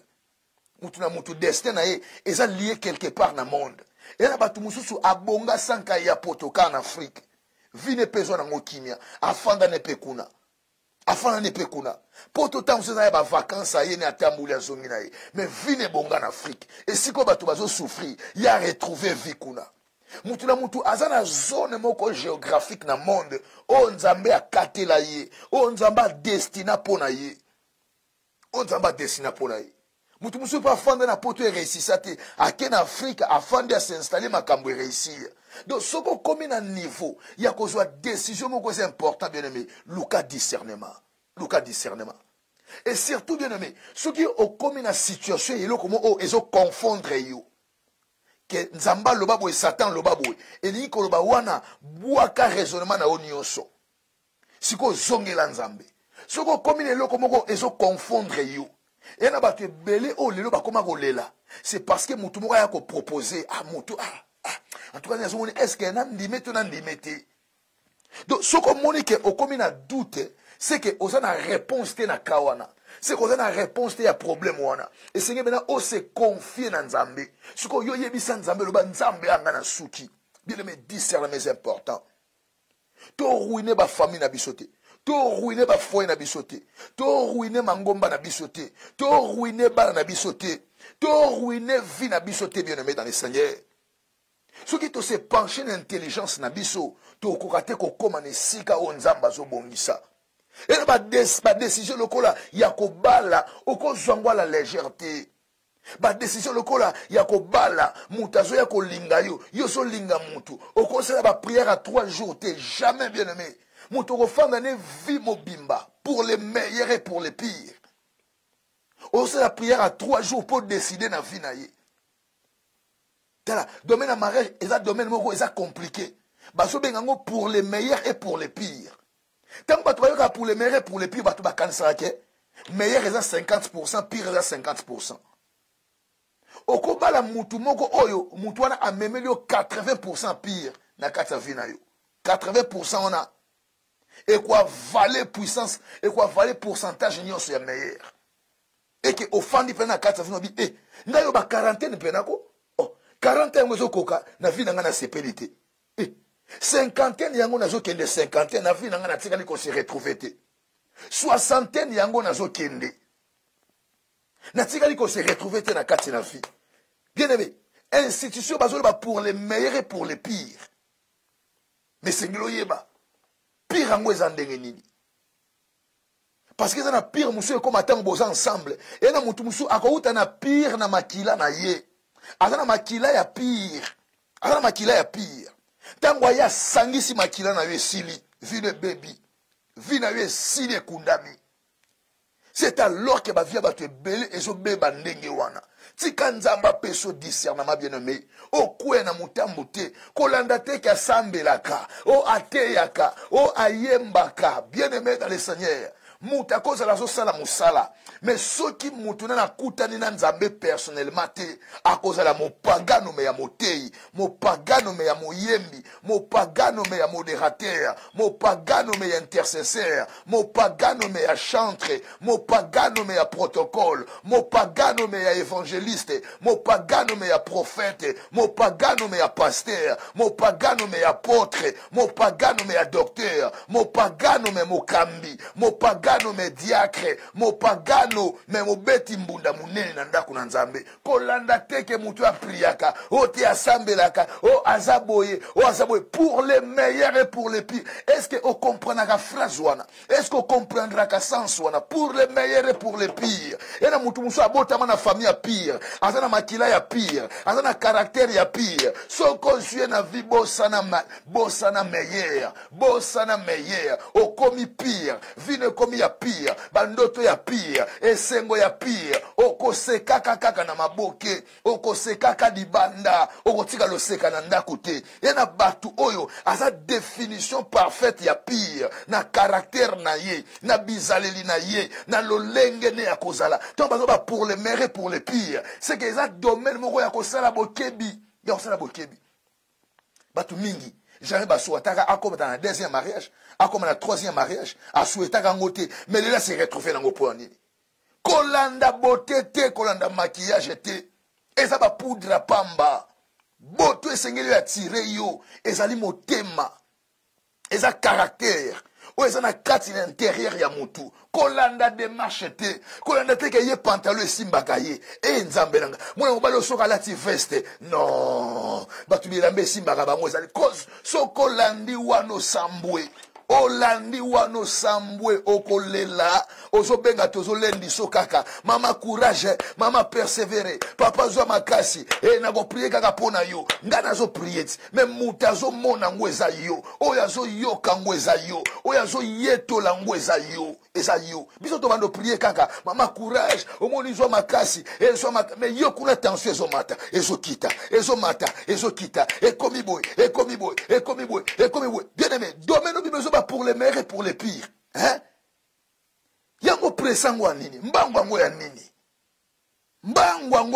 mutu na mutu destin na ye eza lié quelque part na monde ena bato mususu abonga sanka ya potoka en Afrique vine pezo na ngokimia afanda ne pekuna afana ne pekuna poto ta mususu ya ba vacances aye ne atambuli azongi na ye mais vine bonga na Afrique et siko bato bazo souffrir ya retrouver vikuna mutu na mutu azana zone moko géographique na monde o nzambe akatela ye o nzamba destina pona ye o nzamba destina pona ye mutu musu pa fanda na poto e réussissate ake na Afrique afande a s'installer makambo e réussir donc soko komi na niveau ya kozwa décision moko c'est important bien aimé luka discernement et surtout bien aimé ceux qui au komi na situation yelo komo o ezo confondre yo que nzamba loba boy Satan loba boy eli ko loba wana buaka raisonnement na onyoso siko zongela nzambe soko komi na eloko moko ezo confondre yo et na bato belé o lelo bakoma kolela c'est parce que mutu moko ya ko proposer à mutu en tout cas est-ce que na ndimete na ndimete donc soko moni que okomi na doute c'est que oza na réponse te na kawana c'est qu'on a une réponse à problème wana et c'est que maintenant on se confie dans Nzambe ce qu'on y a bisa Nzambe le Nzambe anga na suki bien aimé discernement c'est important to ruiner ba famille na bisoté to ruiner ba foyer na bisoté to ruiner mangomba na bisoté to ruiner bana na bisoté to ruiner vie na bisoté bien aimé dans le Seigneur ce qui te se pencher l'intelligence na biso to kokate ko koma ne sika o Nzamba zo bongisa. Et ma décision lokola yakobala oko zongwa la légèreté. Ba décision lokola yakobala mutazo yako linga yo so linga mutu. Oko sala ba prière à 3 jours t'es jamais bien aimé. Mutu ko fanda ne vie mobimba pour les meilleurs et pour les pires. Oko sala la prière à 3 jours pour décider na vie na ye. Tala domaine à mariage eza domaine moko eza compliqué. Ba so bengango pour les meilleurs et pour les pires. Tant que pour les meilleurs et pour les pires, tu vas cancer. Meilleur est à 50%, pire est à 50%. Au combat, la moutou moko oyo, moutouana a même 80% pire. Na kata vina yo. 80% on a. Et quoi valer puissance, et quoi valer pourcentage nyon c'est meilleur. Et que au fond, il prend na kata vina bi, eh, nga yo ba quarantaine penako. Oh, 40 ngozo koka, na vina nga na sepelité. Eh. Cinquantaine yango nazo kende cinquantaine na vie nanga na tikali ko se retrouver te. Soixantaine yango nazo kende. Na tikali ko se retrouver te na kati na vie. Bien aimé, institution bazolo ba pour les meilleurs et pour les pires. Mais c'est ngilo yeba. Pire yango ezandenge nini. Parce que ça na pire musu comme attend boza ensemble. Et na mutu musu akouta na pire na makila na ye. Azana makila ya pire. Azana makila ya pire. Tango ya sangisi makila na yo sili, vie de baby, vie na yo sili kundami. C'est alors que ba via ba te belé et so beba ndenge wana. Tika nzamba peso discernement bien-aimé. O kwe na mutambo te, kolanda te ka sambelaka, o ateyaka, o ayembaka, bien-aimé dans le Seigneur. Muta koza la sala musala. Mais ceux qui mutuna na kutani na nzambe personnellement te, a koza la mo pagano me ya motei, mo pagano me ya moyembi, mo pagano me ya modérateur, mo pagano me ya intercesseur, mo pagano me ya chantre, mo pagano me ya protocole, mo pagano me ya évangéliste, mo pagano me ya prophète, mo pagano me ya pasteur, mo pagano me ya apôtre, mo pagano me ya docteur, mo pagano me mokambi, mo pagano me diacre, mo pagano me mobeti mbunda munene na ndaku na nzambe. Kolanda teke mutu a priaka, o te asambelaka, o azaboye, pour les meilleurs et pour les pires. Est-ce que on comprendra la phrase wana? Est-ce qu'on comprendra la sens wana? Pour les meilleurs et pour les pires. Et na mutu musu abotama na famille ya pire, azana makila ya pire, azana caractère ya pire. Soko jue na vie bosana meilleur, bosana meilleur, o komi pire, vine komi ya pire, bandoto ya pire, esengo ya pire, oko seka kaka na maboke, oko seka kadibanda, oko tika lo seka na ndako te. Yana batu oyo, asa définition parfaite ya pire, na caractère na ye, na bizaleli na ye, na lolenge ne ya kozala. Tant bazoba pour les meilleurs et pour les pires, c'est que ça domaine moko ya kosala bokebi, ya kosala bokebi. Batu mingi, jamais basouataka a comme dans un deuxième mariage, a comme dans un troisième mariage, a souhaitaka ngote, mais là c'est retrouvé dans ngopon nini. Kolanda beauté te, kolanda maquillage te, eza ba poudre pamba, boto esengeli attirer yo, ezali motema, eza caractère. O eza na kati na intérieur ya mutu kolanda démarche te kolanda te ke ye pantalon esimbaka ye e nzambe nanga mwana mobali osoka alati veste non batu bilambe esimbaka bango ezali cause so kolandi wano sambwe olandi wano sambwe okolela ozobenga tozolendiso kaka mama courage mama persévérer papa zwa makasi e nako prier kaka pona yo nga nazo prier me mutu azomona ngo eza yo oyo azoyoka ngo eza yo oyo azoyetola ngo eza yo biso to bando prier kaka mama courage omoni zwa makasi ezwa makasi me yo kuna tension ezomata ekomi boy bien aimé domaine bibezo pour les meilleurs et pour les pires hein yango presango ya nini mbangwango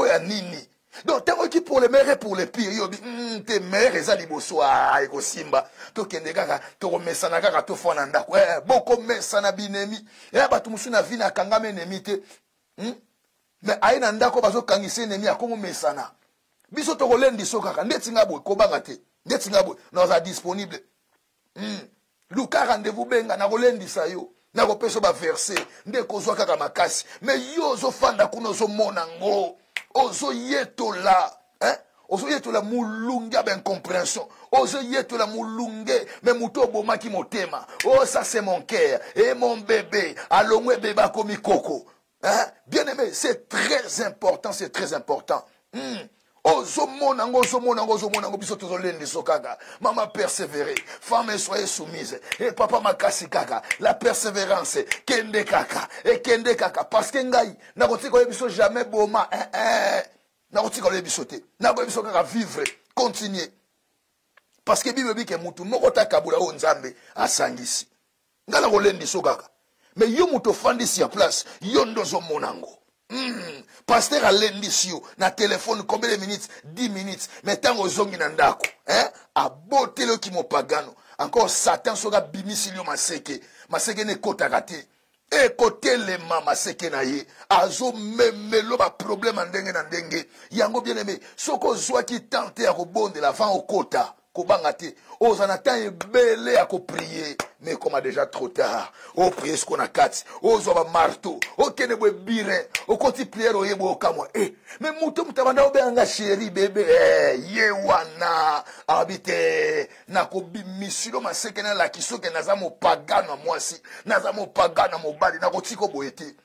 ya nini donc tango ki pour les meilleurs et pour les pires yo te meilleurs eza liboso eko simba to kende kaka to komesana kaka to fona ndako boko mesana binemi bato musu na vina kangama enemi te mais aina ndako bazo kangisa enemi akongo mesana biso to kolendiso kaka ndetinga boy kobanga te ndetinga boy noza disponible luka rendez-vous benga na kolendisa yo na kopesa ba verser nde kozwa kaka makasi mais yo zo fanda kuno zo mona ngo ozo yetola ozo yetola mulunga ben compréhension ozo yetola mulunge mais muto bomaki motema oh ça c'est mon cœur et mon bébé alongwe beba komi koko bien aimé c'est très important ozo monango biso tozolende sokaka mama persévérer femme soyez soumise et papa makasi kaka la persévérance kende kaka parce que ngai nakotika le biso jamais boma nakotika le biso te nakotika biso kaka vivre continuer parce que bible bike mutu moko takabula o nzambe asangisi ngala kolendi sokaka mais yo muto fandisi ya place yo ndozo monango pasteur alendisio na téléphone combien de minutes 10 minutes mais tango zongi na ndako abotelo ki mopagano encore satan soka bimisilio maseke ne kotaka te ekotelema maseke na ye azo memelo ba problème ndenge na ndenge yango bien aimé soko zwa ki tenter ya kobondela avant okota kobanga te ozana temps ebele ya koprier mais comme déjà trop tard o prier ce qu'on a kati ozo ba marteau okene bwe bire okoti prière oyebo okamwa mais muto mutabanda obenga chéri bébé ye wana habite na kobimisilo maseke na la kisoke naza mopagano mwasi naza mopagano mobali na kotiko boyete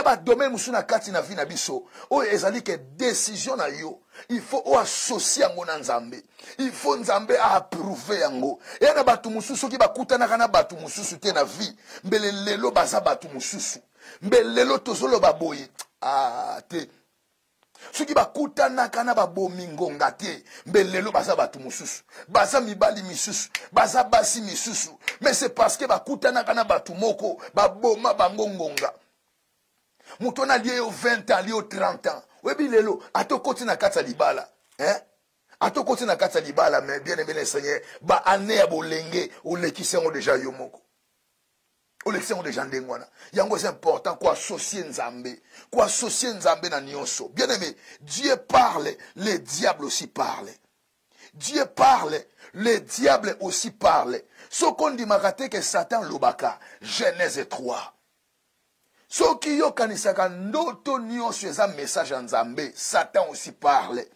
ba domaine musuna kati na vie na biso o ezali ke décision na yo il faut o associer yango na nzambe il faut nzambe a approuver yango na batu mususu ki bakutana kana batu mususu te na vie mbele lelo baza batu mususu mbele lelo tozolo baboye te soki bakutana kana babomi ngonga te mbele lelo baza batu mususu baza mibali misusu baza basi misusu mais c'est parce que bakutana kana batu moko baboma bango ngonga muto na lié au 20 ans, lié au 30 ans. Webi lelo, ato koti na kata libala. Ato koti na kata libala, mais bien aimé le Seigneur, ba ane ya bolenge, ou le qui sont déjà yomoko. Ou le qui sont déjà ndengwana. Yango c'est important, quoi associer nzambe na nyonso. Bien aimé, Dieu parle, le diable aussi parle. Dieu parle, le diable aussi parle. Ce qu'on dit makate que Satan lobaka, Genèse 3. Soki yo kanisaka ndoto nyonso eza message nzambe Satan aussi parle.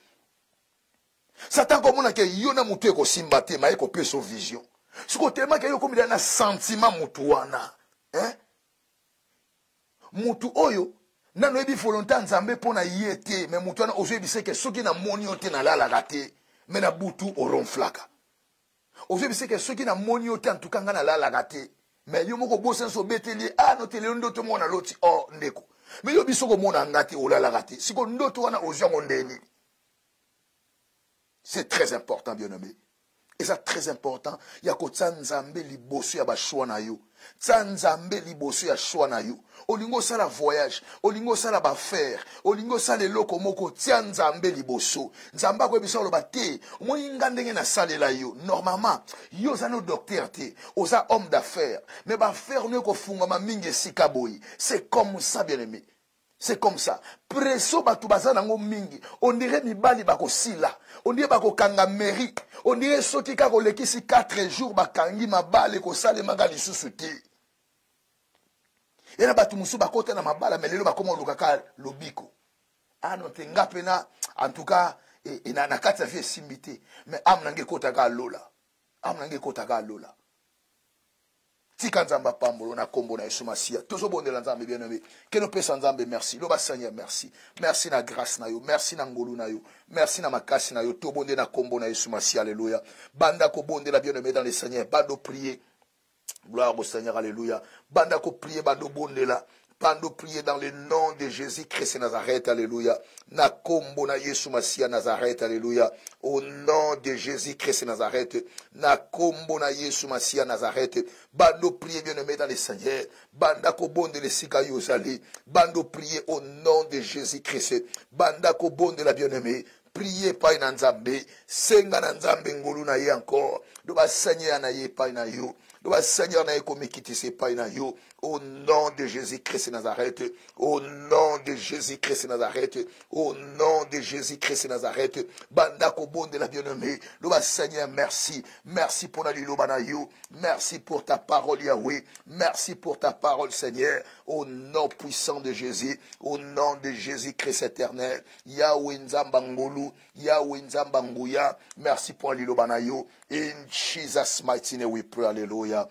Satan komona ke yo na mutu eko simba te ma eko peso vision. Siko tema ke yo komida na sentiment mutu wana. Mutu oyo nano ebi volonté nzambe pona yete me mutu wana ozo ebise ke soki na moni ote na lala te me na butu oronflaka. Ozo ebise ke soki na moni ote en tout cas na lala te. Mais yo moko bosen so beteli noteli ndoto mona loti ndeko mais yo biso ko mona ngati olala gati siko ndoto wana ozyango ndeni. C'est très important bien aimé Et ça très important. Il y a que Tsanzambe liboso ya bashwa na yo. Tsanzambe liboso ya shwa na yo. Olingo sala voyage, olingo sala bafaire, olingo sala eloko moko Tsanzambe liboso. Nzamba ko biso lo bate, omoni ngandenge na salela yo. Normalement, yo za no docteur te, oza homme d'affaires, mais bafaire ne ko fungama mingi sika boyi. C'est comme ça bien aimé. C'est comme ça. Presso batu bazana ngo mingi. On dirait mibali bako sila. On dirait bako kanga mairie. On dirait soki kako lekisi 4 jours bakangi mabale ko sale magali susuti. Et là batu musu bakote na mabala melelo bakoma lukaka lobiko. Ah non tenga pena en tout cas et na kati vie simbité. Mais am nange kota ka lola. Am nange kota ka lola. Tika nzamba pambolo na kombo na Yesu Masia. Tozo bondela nzambe bien aimé. Que nous puissions nzambe merci. Loba Seigneur merci. Merci na grâce na yo. Merci na ngolu na yo. Merci na makasi na yo. To bonde na kombo na Yesu Masia. Alléluia. Banda ko bonde la bien aimé dans le Seigneur. Bando prier. Gloire au Seigneur. Alléluia. Banda ko prier. Bando bonde la. Bando prier dans le nom de Jésus-Christ Nazareth, alléluia. Na kombo na Yesu Masia Nazareth, alléluia. Au nom de Jésus-Christ Nazareth, na kombo na Yesu Masia Nazareth. Bando prier bien-aimé dans le Seigneur. Banda ko bonde le sika yozali. Bando prier au nom de Jésus-Christ. Banda ko bonde la bien-aimé. Priez pa na Nzambe. Senga na Nzambe ngolu na ye encore. Doba Seigneur na ye pa na yo. Doba Seigneur na ye komikiti se pa na yo. Au nom de Jésus-Christ Nazareth, au nom de Jésus-Christ Nazareth, au nom de Jésus-Christ Nazareth, banda ko bonde la bien-aimée, loba Seigneur, merci, merci pour la liloba na yo, merci pour ta parole Yahweh, merci pour ta parole Seigneur, au nom puissant de Jésus, au nom de Jésus-Christ éternel, Yahweh Nzamba ngolu, Yahweh Nzamba nguya, merci pour la liloba na yo, in Jesus mighty name we pray, alléluia.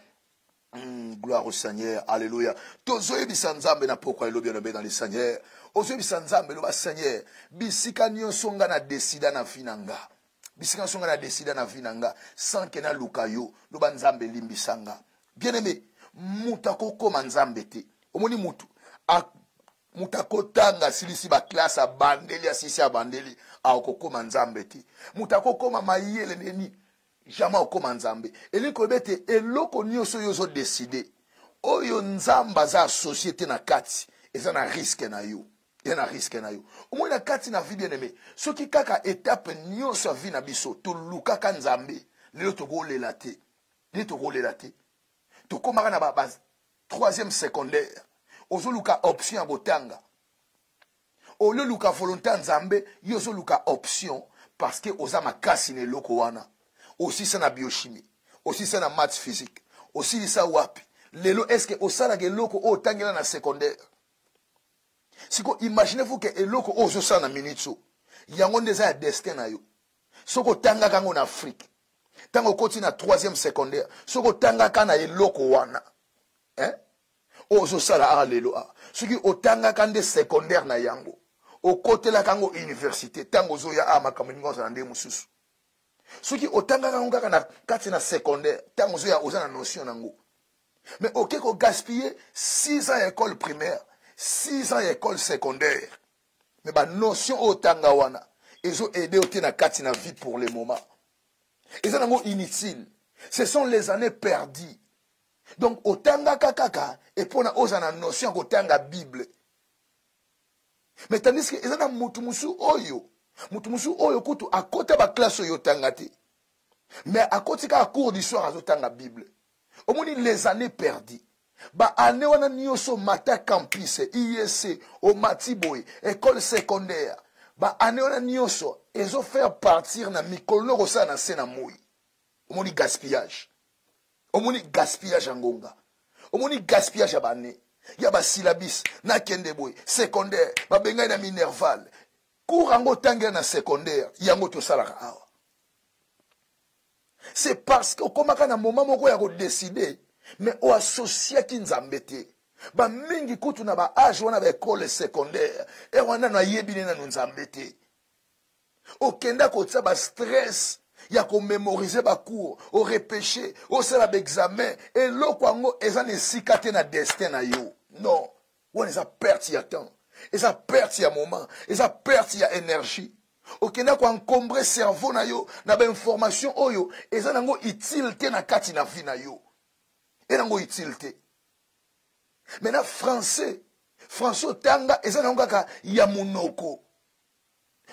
Gloire au Seigneur, alléluia. Tozoe bisanzambe na pokwa elo bien dans le Seigneur. Ozoe bisanzambe lo ba Seigneur. Bisika nyonso nga na desida na vinanga. Bisika nyonso nga na desida na vinanga sans que na lukayo lo ba nzambe limbisanga. Bien-aimé, mutako koma nzambe te. Omoni mutu mutako tanga silisi ba classe a bandeli asisi a bandeli a okokoma nzambe te. Mutako koma mayele neni jamais okoma nzambe eliko bete eloko nyonso yozo décider oyo nzamba za société na kati eza na risque na yo eza na risque na yo omoi na kati na vie bien aimé soki kaka étape nyonso vie na biso to lukaka nzambe lelo tokolela te tokomaka na ba troisième secondaire ozoluka option ya botanga olio luka volonté nzambe yozo luka option parce que oza makasi na eloko wana. Aussi ça na biochimie, aussi ça na maths physique, aussi ça wapi. Lelo est-ce que osala ke loko o tangela na secondaire. Siko imaginez-vous que eloko o zo sa na minitso. Yango ndeza ya destin na yo. Soko tanga kango na Afrique. Tango koti na 3e secondaire. Soko tanga kana eloko wana. Hein? O zo sala a lelo a. Soki otanga kande secondaire na yango. O kote la kango université. Tango zo ya a makamuningo za nde mususu. Soki otanga kanga na kati na secondaire tango zo ya oza na notion nango mais ok ko gaspiller 6 ans école primaire 6 ans école secondaire mais ba notion otanga wana ezo aider ote na kati na vie pour le moment eza nango inutile ce sont les années perdues donc otanga kaka et pona oza na notion ko tanga Bible mais tandis que eza na mutu musu oyo mutu musu oyo kutu akota ba classe oyo tangati mais akotika a cours d'histoire azotanga Bible omoni les années perdues ba année wana nyoso mata campus IEC au Matiboy école secondaire ba année wana nyoso ezo faire partir na mikolo ko sa na sena moi omoni gaspillage ngonga omoni gaspillage abane ya ba syllabus na kende boy secondaire ba benga na minerval Courango tangé na secondaire, yango to salaka awa. C'est parce que comme à un moment où on a décidé, mais on associe qui nzambe te. Ba mingi kutu na ba âge on avait école secondaire et on a na yebine na nzambe te. O kenda ko tsa ba stress, ya ko mémoriser ba cours, o repêcher, o sala ba examen et lokwango ezane sikate na destin na yo. Non, on les a perdu ya temps. Et ça perd ya moment, et ça perd ya énergie. okenda ko encombre cerveau na yo na ba information oyo eza nango utile te na kati na vie na yo nango utile te. Maintenant français otanga eza nango kaka ya monoko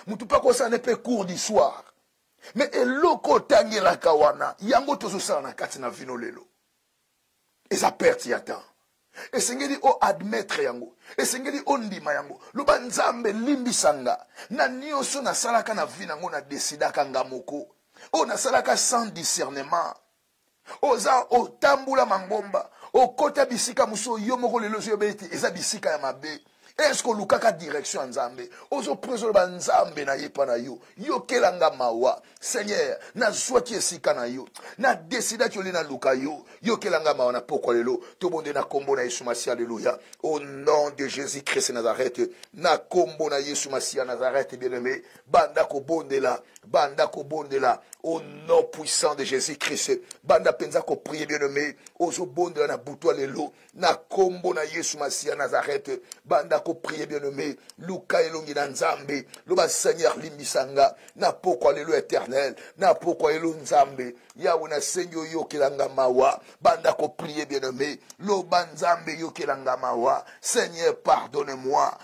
mutu pa ko sa ne pe cours d'histoire mais eloko tangelaka wana yango tozosala na kati na vino lelo eza perte ya temps. Esengeli o admettre yango, esengeli o ndima yango. Loba nzambe limbisanga na nyonso na salaka na vie nango na desidaka ngamoko. O na salaka sans discernement. Oza otambula mangomba, okota bisika muso yo moko lelo zo beti eza bisika ya mabe. Est-ce que lukaka direction nzambe ozo prezo ba nzambe na yepa na yo yo kelanga mawa Seigneur na zwaki esika na yo na décida ki olina luka yo kelanga mawa na pokwa lelo to bonde na kombo na Yesu Masia. Alléluia. Au nom de Jésus-Christ Nazareth na kombo na Yesu Masia Nazareth bien-aimé banda ko bonde la au nom puissant de Jésus-Christ banda penza ko prier bien-aimé ozo bonde na butwa lelo na kombo na Yesu Masia Nazareth banda ko prier bien-aimé luka elongi na nzambe loba Seigneur limbisanga na pokwa lelo éternel na pokwa elo nzambe yawe na Seigneur yo kelanga mawa banda ko prier bien-aimé loba nzambe yo kelanga mawa Seigneur pardonne-moi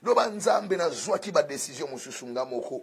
loba nzambe na zwaki ba décision mususu ngamoko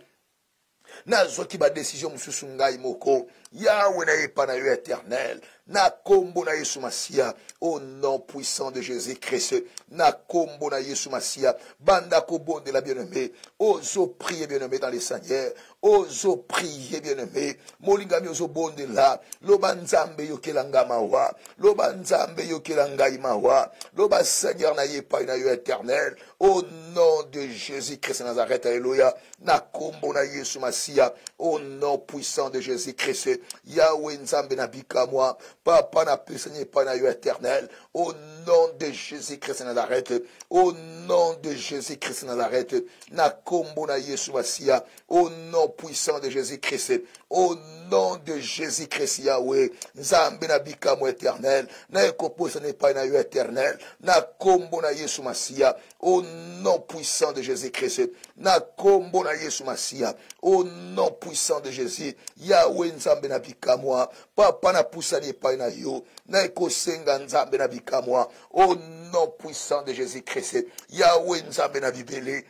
na zwaki ba décision mususu ngai moko yawe na yepa na yo éternel na kombo na Yesu Masia au nom puissant de Jésus-Christ na kombo na Yesu Masia banda ko bonde la bien-aimé ozo prier bien-aimé dans les Seigneur ozo prier bien-aimé molingami ozo bonde la loba nzambe yo kelanga mawa loba nzambe yo kelanga imawa loba Seigneur na yepa na yo éternel au nom de Jésus-Christ Nazareth. Alléluia. Na kombo na Yesu Masia au nom puissant de Jésus-Christ Yahweh nzambe na bikamwa papa na pesenye pa na yo éternel au nom de Jésus-Christ Nazareth au nom de Jésus-Christ Nazareth na kombo na Yesu Masia au nom puissant de Jésus-Christ au nom de Jésus-Christ Yahweh nzambe na bikamwa éternel na ekoposane pa na yo éternel na kombo na Yesu Masia au nom puissant de Jésus-Christ na kombo na Yesu Masia au nom puissant de Jésus Yahweh nzambe na bikamwa papa na pusani pa na yo na ekosenga nzambe na bikamwa au nom puissant de Jésus-Christ Yahweh nzambe na bibele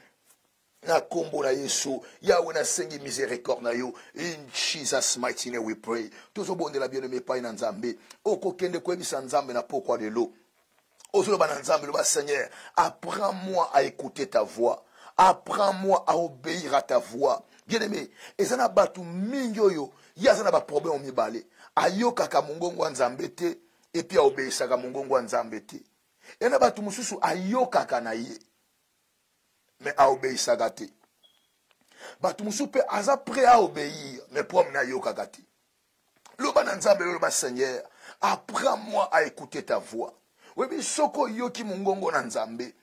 na kombo na Yesu Yahweh na sengi miséricorde na yo in Jesus mighty name we pray. Tozo bonde la bien-aimé pa na nzambe okokende kwebisa nzambe na pokwa lelo ozoloba na nzambe loba Seigneur apprends-moi à écouter ta voix, apprends-moi à obéir à ta voix. Bien-aimé ezana batu mingi oyo yazana ba problème mibale ayoka ka mongongo wa nzambe te et puis obéissa ka mongongo wa nzambe te ena batu mususu ayoka kana ye mais a obéissa gate batu mususu pe aza prêt à obéir mais pour na yoka gate loba na nzambe loba Seigneur apprends-moi à écouter ta voix. Webi soko yoki mongongo na nzambe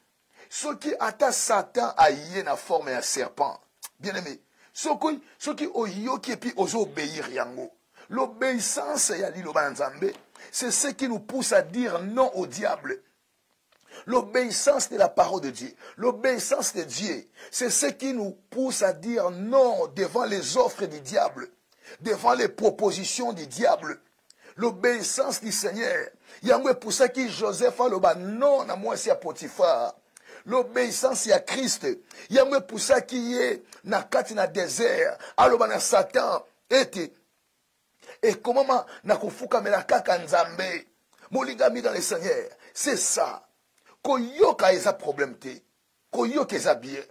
soki ata Satan aye na forme ya serpent bien-aimé soki oyoki et puis ozo obéir yango. L'obéissance ya liloba nzambe c'est ce qui nous pousse à dire non au diable. L'obéissance de la parole de Dieu, l'obéissance de Dieu, c'est ce qui nous pousse à dire non devant les offres du diable, devant les propositions du diable. L'obéissance du Seigneur. Yango pour ça que Joseph a loba non na moi c'est à Potiphar. L'obéissance à Christ. Yango pour ça qui est na kati na désert. Aloba na Satan était. Et comment na kufuka melakaka nzambe. Molingami dans le Seigneur. C'est ça. Koyoka eza problème te. Koyoka eza bien.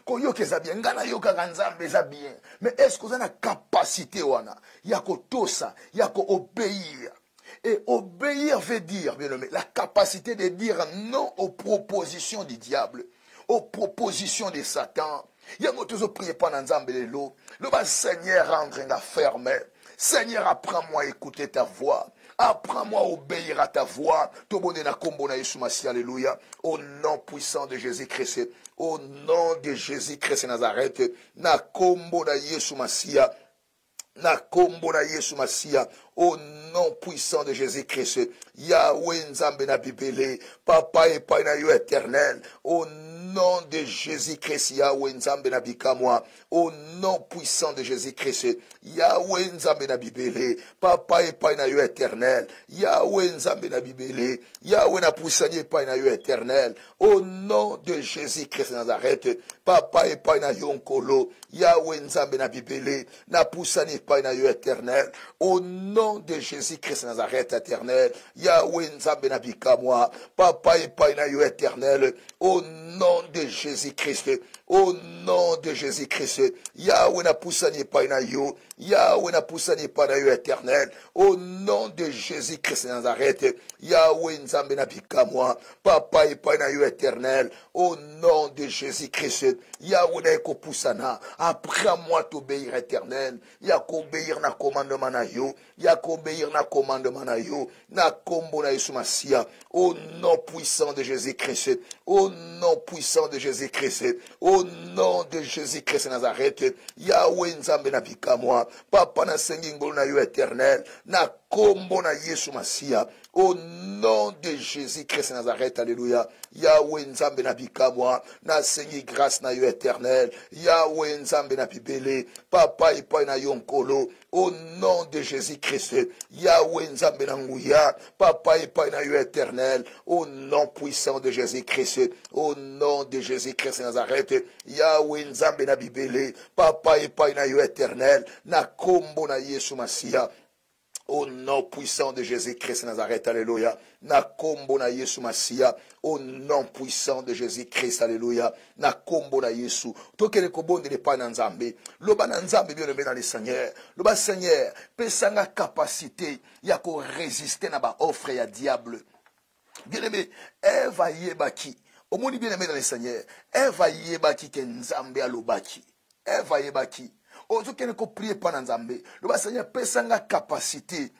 Koyoka eza bien. Ngana yoka nzambe eza bien. Mais est-ce que vous avez la capacité wana? Yako tosa. Yako obéir. Et obéir veut dire, bien aimé, la capacité de dire non aux propositions du diable, aux propositions de Satan. Yako toujours prier pendant nzambe lelo. Le bas Seigneur rendre nga ferme. Seigneur apprends-moi à écouter ta voix. Apprends-moi à obéir à ta voix. Tobonde na kombo na Yesu Masia, alléluia. Au nom puissant de Jésus-Christ. Au nom de Jésus-Christ Nazareth. Na kombo na Yesu Masia. Na kombo na Yesu Masia. au nom puissant de Jésus-Christ. Yahweh Nzambe na bibele, papa et pai na yo éternel, au nom de Jésus-Christ, Yahweh Nzambe na bikamwa, au nom puissant de Jésus-Christ, Yahweh Nzambe na bibele, papa et pai na yo éternel, Yahweh Nzambe na bibele, Yahweh na poussani pai na yo éternel, au nom de Jésus-Christ Nazareth, papa et pai na yo nkolo, Yahweh Nzambe na bibele, na poussani pai na yo éternel, au nom de Jésus-Christ Nazareth éternel, Yahweh Nzambe na bikamwa, papa et pai na yo éternel, au nom de Jésus-Christ, au nom de Jésus-Christ, Yahweh na poussani pai na yo, Yahweh na poussani pai na yo éternel, au nom de Jésus-Christ Nazareth, Yahweh Nzambe na bikamwa, papa et pai na yo éternel, au nom de Jésus-Christ, Yahweh na eko poussana, apprends-moi t'obéir éternel, yako obéir na commandement na yo, yako obéir na commandement na yo, na kombo na Yesu Masia, au nom puissant de Jésus-Christ, au nom puissant de Jésus-Christ, au nom de Jésus-Christ Nazareth, Yahweh Nzambe na bikamwa, papa na sengi ngolo na yo éternel, na kombo na Yesu Masia, au nom de Jésus-Christ Nazareth, alléluia, Yahweh Nzambe na bikamwa, na sengi grâce na yo éternel, Yahweh Nzambe na bibele, papa ipai na yo nkolo, au nom de Jésus-Christ, Yahweh Nzambe na nguya, papa ipai na yo éternel, au nom puissant de Jésus-Christ, au nom de Jésus-Christ Nazareth, Yahweh Nzambe na bibele, papa ipai na yo éternel, na kombo na Yesu Masia, au nom puissant de Jésus-Christ Nazareth, alléluia. Na kombo na Yesu Masia, au nom puissant de Jésus-Christ, alléluia. Na kombo na Yesu. Tokele kobonde le pa na Nzambe. Loba na Nzambe bien aimé dans le Seigneur. Loba Seigneur, pesanga capacité ya ko résister na ba offre ya diable. Bien aimé, Eva yebaki. Omoni bien aimé dans le Seigneur. Eva yebaki ke Nzambe alobaki. Eva yebaki. Ozo kene ko prier pa na Nzambe. Le Seigneur pesanga capacité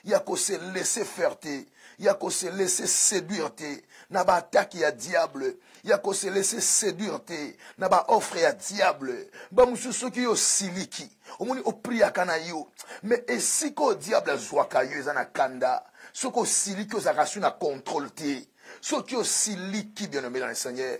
ya ko se laisser faire te, ya ko se laisser séduire te, na ba attaque ya diable, ya ko se laisser séduire te, na ba offre ya diable, ba mususu ki yo siliki, omoni o priya kana yo, mais esiko diable zwaka yo ezana kanda, soko siliki ozaka na contrôle te, soko yo siliki bien aimé dans le Seigneur.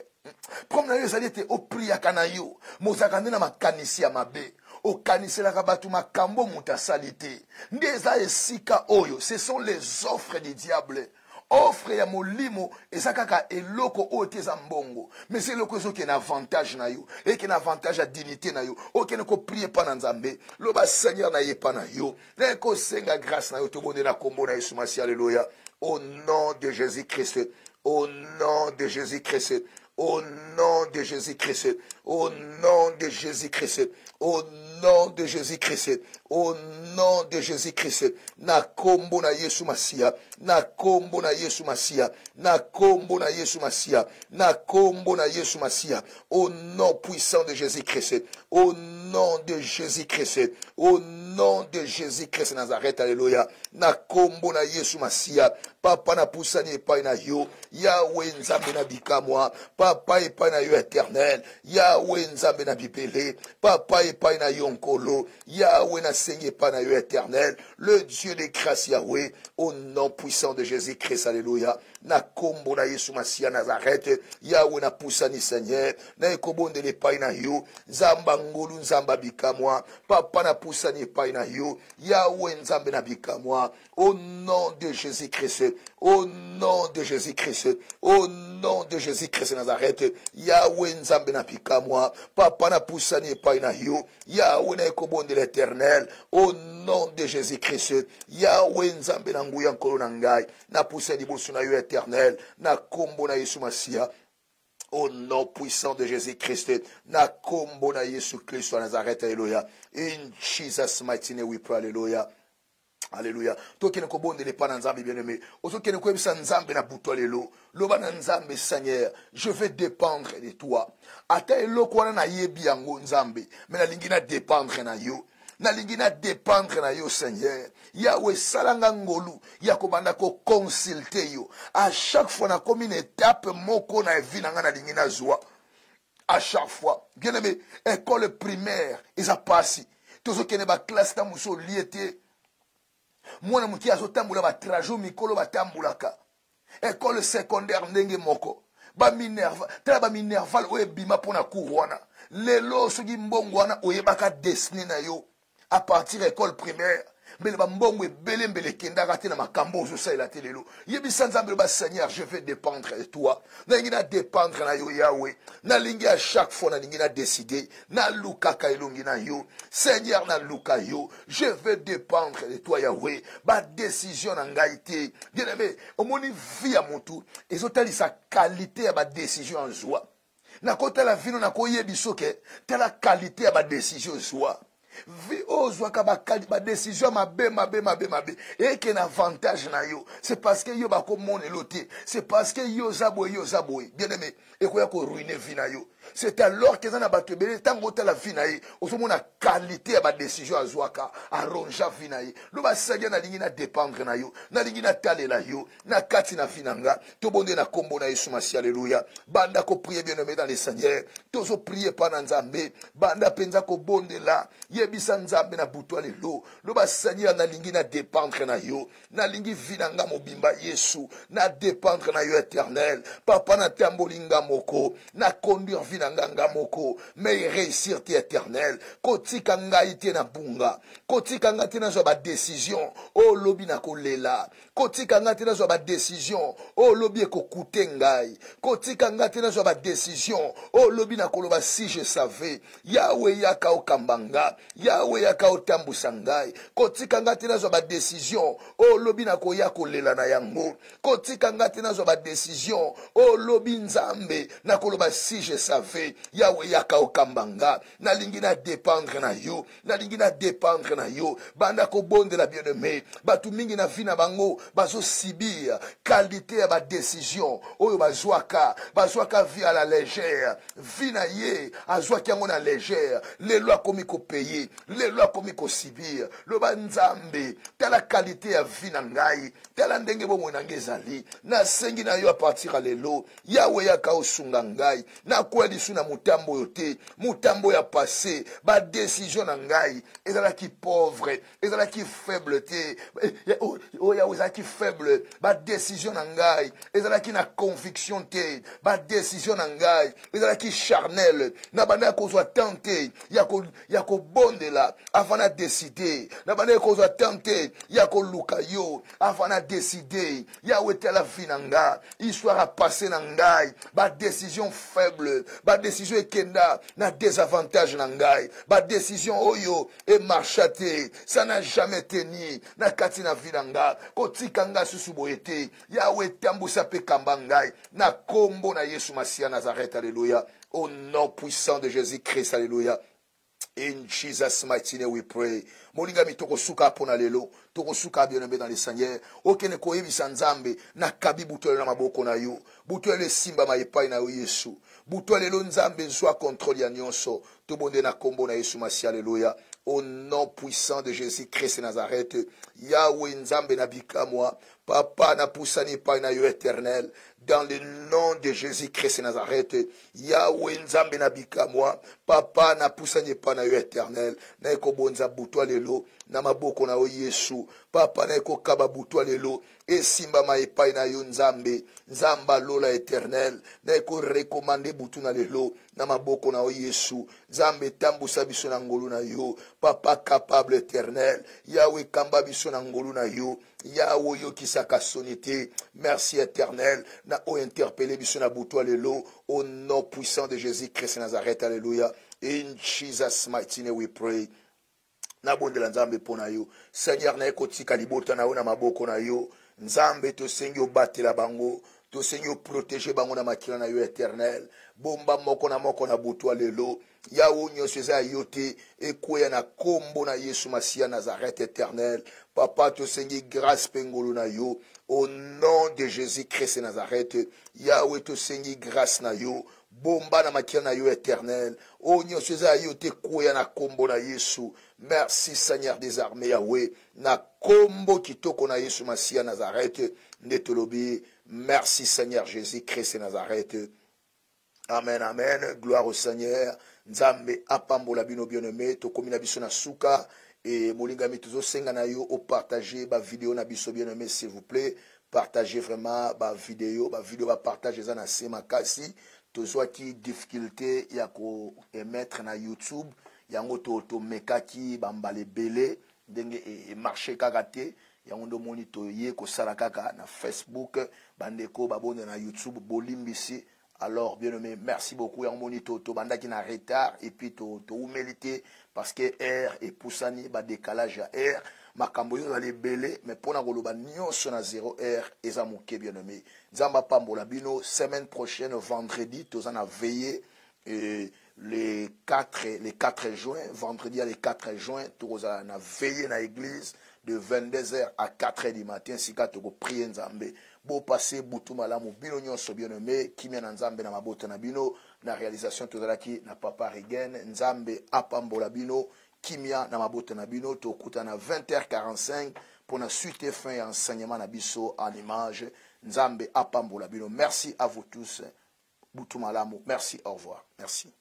Comme na yo ezali ete opriaka na yo mozaka nde na makanisi ya mabe okaniselaka bato makambo moto asali te nde eza esika oyo. Ce sont les offres du diable. Offre ya molimo eza kaka eloko oyo te eza mbongo, mais c'est eloko ezoke na avantage na yo, eke na avantage ya dignité na yo, okende koprie pa na Nzambe, loba Seigneur na ye pa na yo, na ekosenga grâce na yo, tobonde na kombo na Yesu Masiya, alléluia. Au nom de Jésus-Christ, au nom de Jésus-Christ, au nom de Jésus-Christ, au nom de Jésus-Christ, au nom de Jésus-Christ, au nom de Jésus-Christ, na kombo na Yesu Masiya, na kombo na Yesu Masiya, na kombo na Yesu Masiya, na kombo na Yesu Masiya, au nom puissant de Jésus-Christ, au nom de Jésus-Christ, au nom de Jésus-Christ Nazareth, alléluia, na kombo na Yesu Masiya, papa na poussani epai na yo, Yahweh Nzambe na bikamwa, papa epai na yo éternel, Yahweh Nzambe na bibele, papa epai na yo nkolo, Yahweh na sengi epai na yo éternel, le Dieu de grâce Yahweh, au nom puissant de Jésus-Christ, alléluia, na kombo na Yesu Masiya Nazareth, Yahweh na poussani Seigneur, na ekobonde epai na yo, Nzamba ngolu Nzamba bikamwa, papa na poussani epai na yo, Yahweh Nzambe na bikamwa, au nom de Jésus-Christ, au nom de Jésus-Christ, au nom de Jésus-Christ Nazareth, Yahweh Nzambe na bikamwa, papa na poussani epai na yo, Yahweh na ekobonde l'éternel, au nom de Jésus-Christ, Yahweh Nzambe na nguya nkolo na ngai, na poussani bosu na yo éternel, na kombo na Yesu Masiya, au nom puissant de Jésus-Christ, na kombo na Yesu Christ Nazareth, alléluia. In Jesus' mighty name we pray, alléluia. Alléluia. Tokene kobonde le pa na Nzambe bien-aimé. Otokene koyebisa Nzambe na buto lelo. Loba na Nzambe Seigneur, je vais dépendre de toi. Ata eloko wana na yebi yango Nzambe, mais na lingi na dépendre na yo. Na lingi na dépendre na yo Seigneur. Yahweh salanga ngolu, ya kobanda ko consulter yo. À chaque fois na komi une étape moko na vie na nga na lingi na zwa. À chaque fois, bien-aimé, école primaire, ils a passé. tozo kene ba classe ta muso liete mwana muki azotambula ba trajo mikolo batambulaka école secondaire ndenge moko ba minerva tala ba minerval oye bima pona cour wana lelo soki mbongo wana oyebaka destiné na yo à partir école primaire mbele ba mbongo ebele mbele kendaka te na makambo ozosalela te lelo yebisa nzambe ba Seigneur je vais dépendre de toi nalingi na dépendre na yo Yahweh nalingi à chaque fois nalingi na décider na lukaka elongi na yo Seigneur na luka yo je vais dépendre de toi Yahweh ba décision na ngai te bien aimé omoni vie ya mutu ezotalisa qualité ya ba décision en joie na kota la vino na koyebiso ke tala qualité ya ba décision joie vi ozwaka ba décision mabe et qu'un avantage na yo c'est parce que yo bakomona elote c'est parce que yo zaboye bien aimé et koya ko ruiner vie na yo c'est alors que na bato ebele tango ta la vie na ye ozomona qualité ya ba décision azwaka arronja vie na ye lo basagia na lingi na dépendre na yo na lingi na talela yo na kati na vie na nga to bonde na kombo na Yesu Masi alléluia banda ko prier bien aimé dans le Seigneur tozo prier pa na Nzambe banda penza ko bonde la yebisa Nzambe na butwa lelo lo Seigneur na lingi na dépendre na yo na lingi vie na nga mobimba Yesu na dépendre na yo éternel papa na tambolinga moko na conduire vie na nga moko mais réussir te éternel kotika ngai te na bunga kotika ngai te na zo ba décision o lobi na kolela kotika ngai te na zo ba décision o lobi ko coûter ngai kotika ngai te na zo ba décision o lobi na koloba si je savais Yahweh yaka okambanga Yahweh yaka otambusa ngai kotika ngai te na zo ba décision o lobi na koya kolela na yango kotika ngai te na zo ba décision o lobi Nzambe na koloba si je savais Yahweh yaka okambanga nalingi na dépendre na yo nalingi na dépendre na yo banda ko bonde la bien-aimé batu mingi na vie na bango bazo sibir qualité ya ba décision oyo bazwaka vie à la légère vie na ye azwaki yango na légère lelo akomi ko payer lelo akomi ko sibir lo banzambe tala qualité ya vie na ngai tala ndenge bomo na ngezali na sengi na yo a partir à lelo Yahweh yaka osunga ngai na kweli suna mutambo yote mutambo ya passé ba décision na ngai ezalaki pauvre ezalaki faible te o ya ezalaki faible ba décision na ngai ezalaki na conviction te ba décision na ngai ezalaki charnel na banda kozwa tente ya ko bondela avant na décider na banda kozwa tente ya ko luka yo avant na décider ya wetela vie na ngai histoire a passé na ngai ba décision faible ba décision ekenda na désavantage na ngai ba décision oyo e marchate ça n'a jamais tenu na kati na vie na ngai kotika ngai susu boyete Yahweh tambusa pe kamba ngai na kombo na Yesu Masia Nazareth alléluia au nom puissant de Jésus-Christ alléluia. In Jesus' mighty name we pray. Molinga mi toko suka pona lelo. Toko suka bien-aimé dans le Seigneur. Okene koyebisa Nzambe na kabi butwele na maboko na yo. Butwele simba maepai na yo Yesu. Butwele lo Nzambe zwa contrôle ya nyonso. Tobonde na kombo na Yesu Masi alléluia. Au nom puissant de Jésus-Christ de Nazareth. Yahweh Nzambe na bikamwa. Papa na poussani pa na yo éternel. Dans le nom de Jésus-Christ de Nazareth. Yahweh Nzambe na bikamwa. Papa na poussani pa na yo éternel. Na eko bonza butwa lelo. Na maboko na yo Yesu. Papa na eko kaba butwa lelo. E simba maepai na yo Nzambe. Nzamba lola éternel. Na eko recommande butu na lelo. Na maboko na yo Yesu. Nzambe tambusa biso na ngolu na yo. Papa capable éternel. Yahweh kamba biso na ngolu na yo. Yahweh yo kisaka sonité. Merci éternel. Na o interpellé biso na butwa lelo. Au nom puissant de Jésus-Christ Nazareth. Alléluia. In Jesus' mighty name we pray. Na bonde la Nzambe pona yo. Seigneur na ekotika libota na yo na maboko na yo. Nzambe to sengi obatela bango. To sengi protéger bango na makila na yo éternel. Bomba moko na butwa lelo. Yahweh nyonso eza yote ekweya na kombo na Yesu Masia Nazareth éternel. Papa to sengi grâce pengolo na yo. Au nom de Jésus-Christ Nazareth. Yahweh to sengi grâce na yo. Bomba na makila na yo éternel. O nyonso eza yote kweya na kombo na Yesu. Merci Seigneur des armées Yahweh. Na kombo kitoko na Yesu Masia Nazareth. Netolobi. Merci Seigneur Jésus-Christ Nazareth. Amen, amen. Gloire au Seigneur. Nzambe apambola bino bien-aimé. Tokomi na biso na suka. Et molingami tozo senga na yo. O partager ba vidéo na biso bien-aimé, s'il vous plaît. Partagez vraiment ba vidéo. Ba vidéo ba partager ça na sema kasi. Tozo ki difficulté ya ko émettre na YouTube. Yango to mekaki bambale belé. Ndenge e marché kakate. Yango ndo moni to ye ko sala kaka na Facebook. Bandeko babonde na YouTube. Bolimbisi. Alors, bien aimé, merci beaucoup. Yango moni to bandaki na retard. Et puis to humilité. Parce que R et poussani ba décalage à R. Makambo yo zali belé. Mais pona koloba nyonso na 0 R. Eza moke bien aimé. Nzamba pambola bino. Semaine prochaine, vendredi, tozana veillé. Les 4 juin, vendredi à les 4 juin, nous allons veiller dans l'église de 22h à 4h du matin. Si vous avez prié Nzambe, vous passez boutou malamu bino nyonso bien aimé, qui mène Nzambe na mabota na bino, na réalisation tozalaki na papa Regen, Nzambe apambola bino, kimia na mabota na bino, tokuta na 20h45 pour la suite et fin et enseignement na biso en image. Nzambe apambola bino. Merci à vous tous. Boutou malamu. Merci, au revoir. Merci.